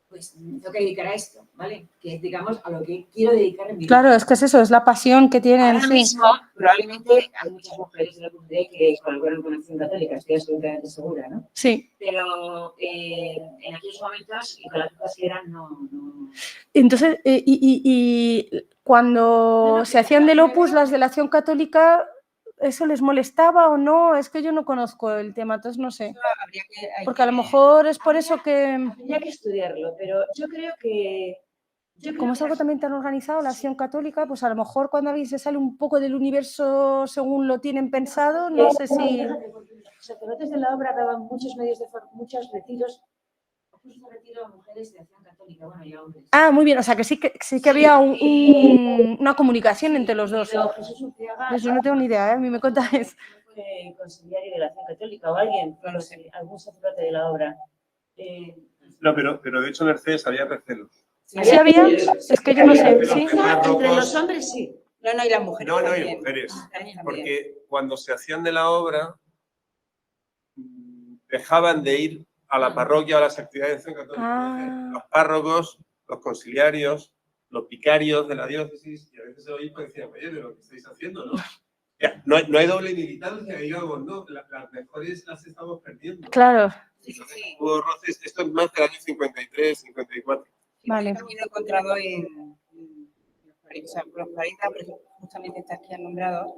pues me tengo que dedicar a esto, ¿vale? Que es, digamos, a lo que quiero dedicar en mi vida. Claro, es que es eso, es la pasión que tienen. Ahora mismo, probablemente hay muchas mujeres en la comunidad que colaboran con la Acción Católica, estoy absolutamente segura, ¿no? Sí. Pero en aquellos momentos, y con las cosas que eran, no. Entonces, y cuando se hacían del Opus, las de la Acción Católica, ¿eso les molestaba o no? Es que yo no conozco el tema, entonces no sé. Porque a lo mejor es por eso que... Habría que estudiarlo, pero yo creo que... Como es algo también tan organizado, la Acción Católica, pues a lo mejor cuando alguien se sale un poco del universo según lo tienen pensado, no sé si... Los sacerdotes de la obra daban muchos retiros, retiro a mujeres de Acción Católica, bueno, y a hombres. Ah, muy bien, o sea que sí que había una comunicación entre los dos. Jesús Urteaga, yo no tengo ni idea, ¿eh? A mí me contáis. Fue conciliario de la Acción Católica o alguien, no lo sé, algún sacerdote de la obra. No, pero de hecho Mercedes había recelos. ¿Sí había? Es que yo no sé, ¿sí? Entre los hombres sí. No, y las mujeres. No, y mujeres. Porque cuando se hacían de la obra, dejaban de ir a la parroquia o a las actividades de Acción Católica. Los párrocos, los conciliarios, los vicarios de la diócesis, y a veces el obispo decía, oye, pero lo que estáis haciendo, ¿no? Ya, no hay doble militancia, digamos, ¿no? Las mejores las estamos perdiendo. Claro. Hubo roces, esto es más del año 53, 54. Vale. Yo también lo he encontrado los 40, justamente estas que han nombrado,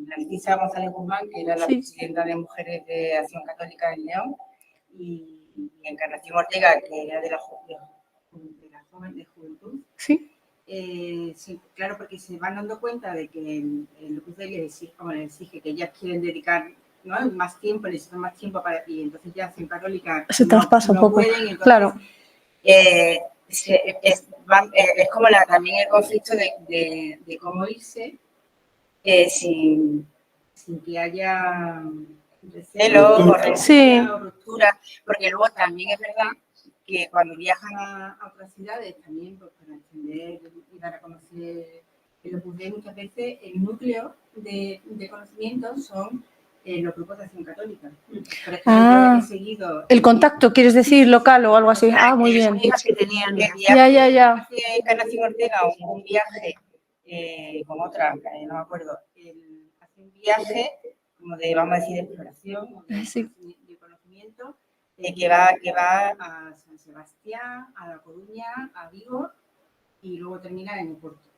la Leticia González Guzmán, que era la presidenta de Mujeres de Acción Católica en León, y Encarnación Ortega, que era de la Joven de Juventud. Sí. Sí, claro, porque se van dando cuenta de que el Opus Dei les exige que ellas quieren dedicar, ¿no?, más tiempo, necesitan más tiempo para, y entonces ya Acción Católica se traspasa un poco. Pueden, entonces, claro. Es como también el conflicto de cómo irse sin que haya recelo o ruptura, porque luego también es verdad que cuando viajan a otras ciudades también, pues, para entender y dar a conocer el Opus Dei, muchas veces el núcleo de conocimiento son los grupos de Acción Católica. Por ejemplo, yo he seguido... El contacto, ¿quieres decir local o algo así? Ah, muy bien. Que tenían ya. Hace Encarnación Ortega un viaje con otra, no me acuerdo, hace un viaje como de, vamos a decir, de exploración, de conocimiento, que va a San Sebastián, a La Coruña, a Vigo y luego termina en Oporto.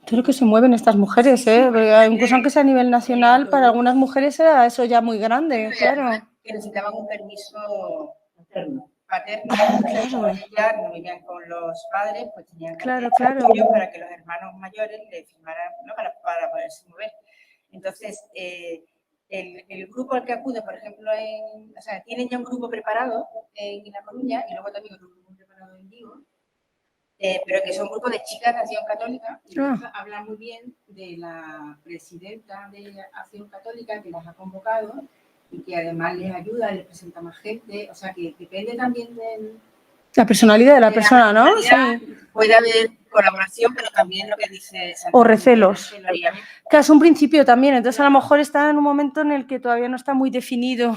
Creo que se mueven estas mujeres, ¿eh? Porque incluso aunque sea a nivel nacional, para algunas mujeres era eso ya muy grande, claro. Que necesitaban un permiso Paterno. paterno, como ellas no vivían con los padres, pues tenían que Claro, hacer claro. apoyo para que los hermanos mayores le firmaran, ¿no? para poderse mover. Entonces, el grupo al que acude, por ejemplo, o sea, tienen ya un grupo preparado en La Coruña y luego también otro grupo preparado en Vigo, pero que son grupos de chicas de Acción Católica y hablan muy bien de la presidenta de Acción Católica que las ha convocado y que además les ayuda, les presenta más gente, o sea que depende también de la personalidad de la persona, ¿no? Sí. Puede haber colaboración, pero también lo que dice Santa o recelos. Que es un principio también, entonces a lo mejor están en un momento en el que todavía no está muy definido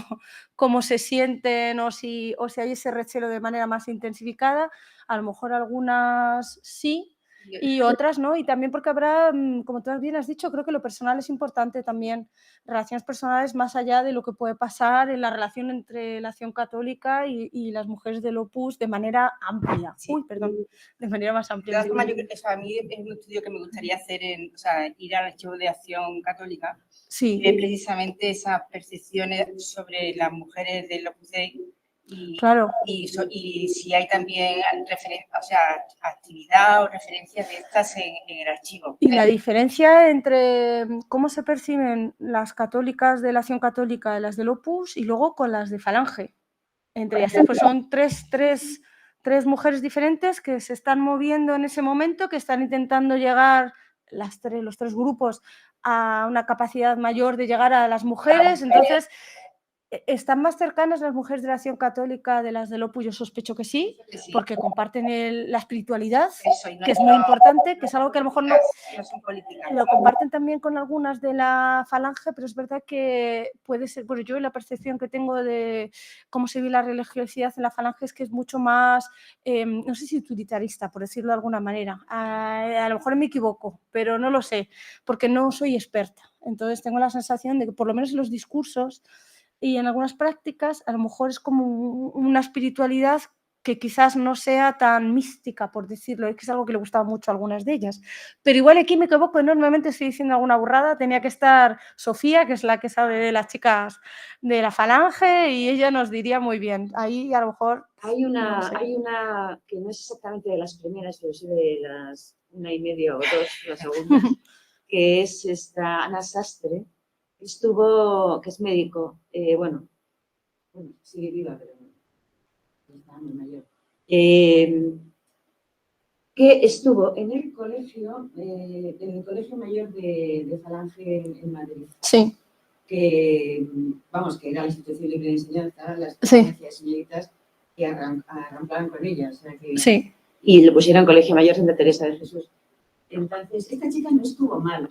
cómo se sienten o si hay ese recelo de manera más intensificada, a lo mejor algunas sí y otras no, y también porque habrá, como tú bien has dicho, creo que lo personal es importante también, relaciones personales más allá de lo que puede pasar en la relación entre la Acción Católica y las mujeres del Opus de manera amplia. Sí. Uy, perdón, de manera más amplia. De todas formas, a mí es un estudio que me gustaría hacer, o sea, ir al archivo de Acción Católica sí. y ver precisamente esas percepciones sobre las mujeres del Opus Dei y, claro. y si hay también actividad o referencias de estas en el archivo. Y la diferencia entre cómo se perciben las católicas de la Acción Católica de las del Opus y luego con las de Falange. Entre ellas, pues son tres mujeres diferentes que se están moviendo en ese momento, que están intentando llegar los tres grupos a una capacidad mayor de llegar a las mujeres. Entonces, ¿están más cercanas las mujeres de la Acción Católica de las del Opus? Yo sospecho que sí, porque comparten la espiritualidad, que es muy importante, que es algo que a lo mejor no lo comparten también con algunas de la Falange, pero es verdad que puede ser, bueno, yo la percepción que tengo de cómo se vive la religiosidad en la Falange es que es mucho más, no sé si utilitarista, por decirlo de alguna manera. A lo mejor me equivoco, pero no lo sé, porque no soy experta. Entonces tengo la sensación de que por lo menos en los discursos y en algunas prácticas a lo mejor es como una espiritualidad que quizás no sea tan mística, por decirlo, es que es algo que le gustaba mucho a algunas de ellas. Pero igual aquí me equivoco enormemente, estoy diciendo alguna burrada, tenía que estar Sofía, que es la que sabe de las chicas de la Falange, y ella nos diría muy bien. Ahí a lo mejor... Hay una que no es exactamente de las primeras, pero sí de las 1.5 o 2, las segundas, que es esta Ana Sastre, que es médico, bueno, sigue viva, pero está muy mayor, que estuvo en el colegio mayor de Falange en Madrid. Sí. Que, vamos, que era la institución libre de enseñanza, las señoritas que arrancaban con ellas. O sea que, sí. Y le pusieron Colegio Mayor Santa Teresa de Jesús. Entonces, esta chica no estuvo mal,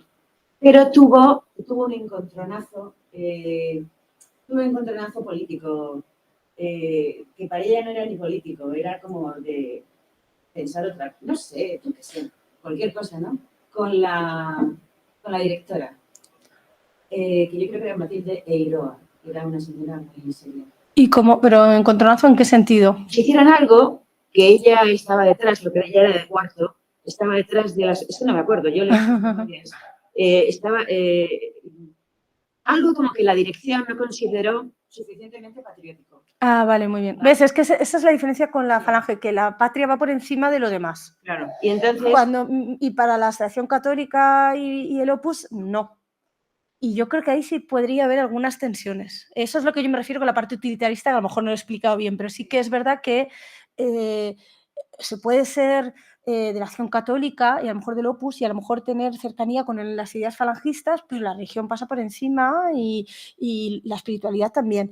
pero tuvo un encontronazo político, que para ella no era ni político, era como de pensar otra, no sé, tú qué sé, cualquier cosa, ¿no? Con la directora, que yo creo que era Matilde Eiroa, que era una señora muy seria. ¿Y cómo? ¿Pero encontronazo en qué sentido? Se hicieron algo que ella estaba detrás, porque ella era de cuarto, estaba detrás de las... Es que no me acuerdo, yo le estaba... algo como que la dirección no consideró suficientemente patriótico. Ah, vale, muy bien. ¿Ves? Es que esa es la diferencia con la Falange, que la patria va por encima de lo demás. Claro. Y entonces... Y para la Acción Católica y el Opus, no. Y yo creo que ahí sí podría haber algunas tensiones. Eso es lo que yo me refiero con la parte utilitarista, que a lo mejor no lo he explicado bien, pero sí que es verdad que se puede ser de la Acción Católica y a lo mejor del Opus y a lo mejor tener cercanía con las ideas falangistas, pero la religión pasa por encima y la espiritualidad también.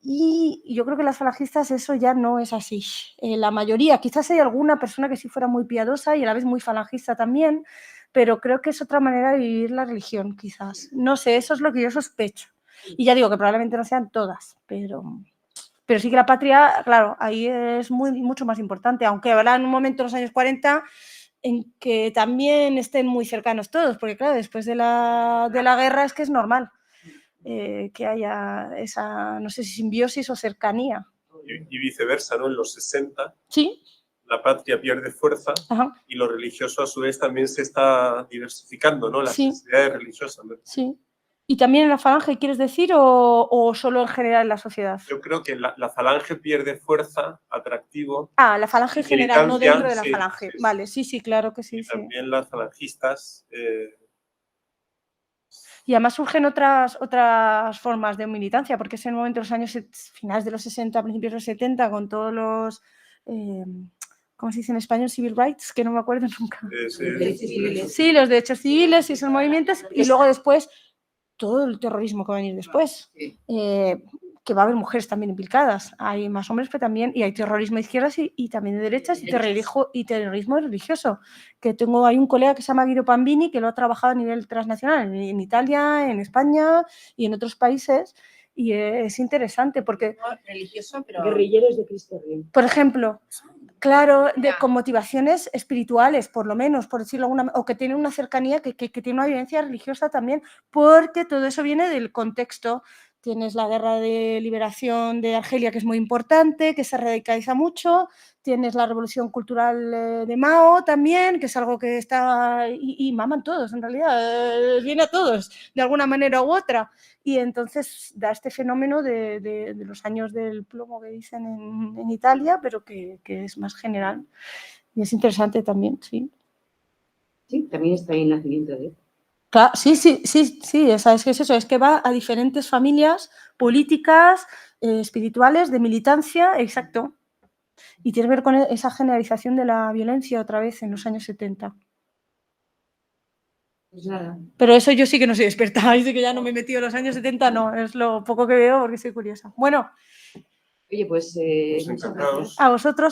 Y yo creo que las falangistas eso ya no es así. La mayoría, quizás hay alguna persona que sí fuera muy piadosa y a la vez muy falangista también, pero creo que es otra manera de vivir la religión, quizás. No sé, eso es lo que yo sospecho. Y ya digo que probablemente no sean todas, pero sí que la patria, claro, ahí es mucho más importante, aunque habrá en un momento en los años 40 en que también estén muy cercanos todos, porque claro, después de la guerra es que es normal que haya esa, no sé si simbiosis o cercanía. y viceversa, ¿no? En los 60 Sí, la patria pierde fuerza ajá, y lo religioso a su vez también se está diversificando, ¿no? Las Sí. necesidades religiosas, ¿no? sí. ¿Y también en la falange quieres decir o solo en general en la sociedad? Yo creo que la falange pierde fuerza, atractivo, Ah, la falange en general, no militancia, dentro de la sí, falange. sí, sí. Vale, sí, claro que sí, Y sí. también las falangistas. Y además surgen otras formas de militancia, porque es en el momento de los años finales de los 60, principios de los 70, con todos los, ¿cómo se dice en español? Civil rights, que no me acuerdo nunca. Derechos civiles. Sí, los derechos civiles y esos movimientos, y luego después todo el terrorismo que va a venir después, Sí. que va a haber mujeres también implicadas. Hay más hombres, pero también, y hay terrorismo de izquierdas y también de derechas, y terrorismo religioso. Que hay un colega que se llama Guido Pambini, que lo ha trabajado a nivel transnacional, en Italia, en España y en otros países, y es interesante porque, Religioso, pero... Guerrilleros de Cristo Rey. por ejemplo, claro, con motivaciones espirituales, por lo menos, por decirlo alguna manera, o que tienen una cercanía, que tiene una vivencia religiosa también, porque todo eso viene del contexto. Tienes la guerra de liberación de Argelia, que es muy importante, que se radicaliza mucho, tienes la revolución cultural de Mao también, que es algo que está, y maman todos, en realidad, viene a todos, de alguna manera u otra. Y entonces da este fenómeno de los años del plomo que dicen en Italia, pero que es más general. Y es interesante también, sí. Sí, también está ahí el nacimiento de... Claro, sí, ¿sabes qué es eso? Es que va a diferentes familias políticas, espirituales, de militancia, exacto. Y tiene que ver con esa generalización de la violencia otra vez en los años 70. Pues nada. Pero eso yo sí que no soy experta, ahí sí que ya no me he metido en los años 70, no, es lo poco que veo porque soy curiosa. Bueno. Oye, pues... Encantados. A vosotros.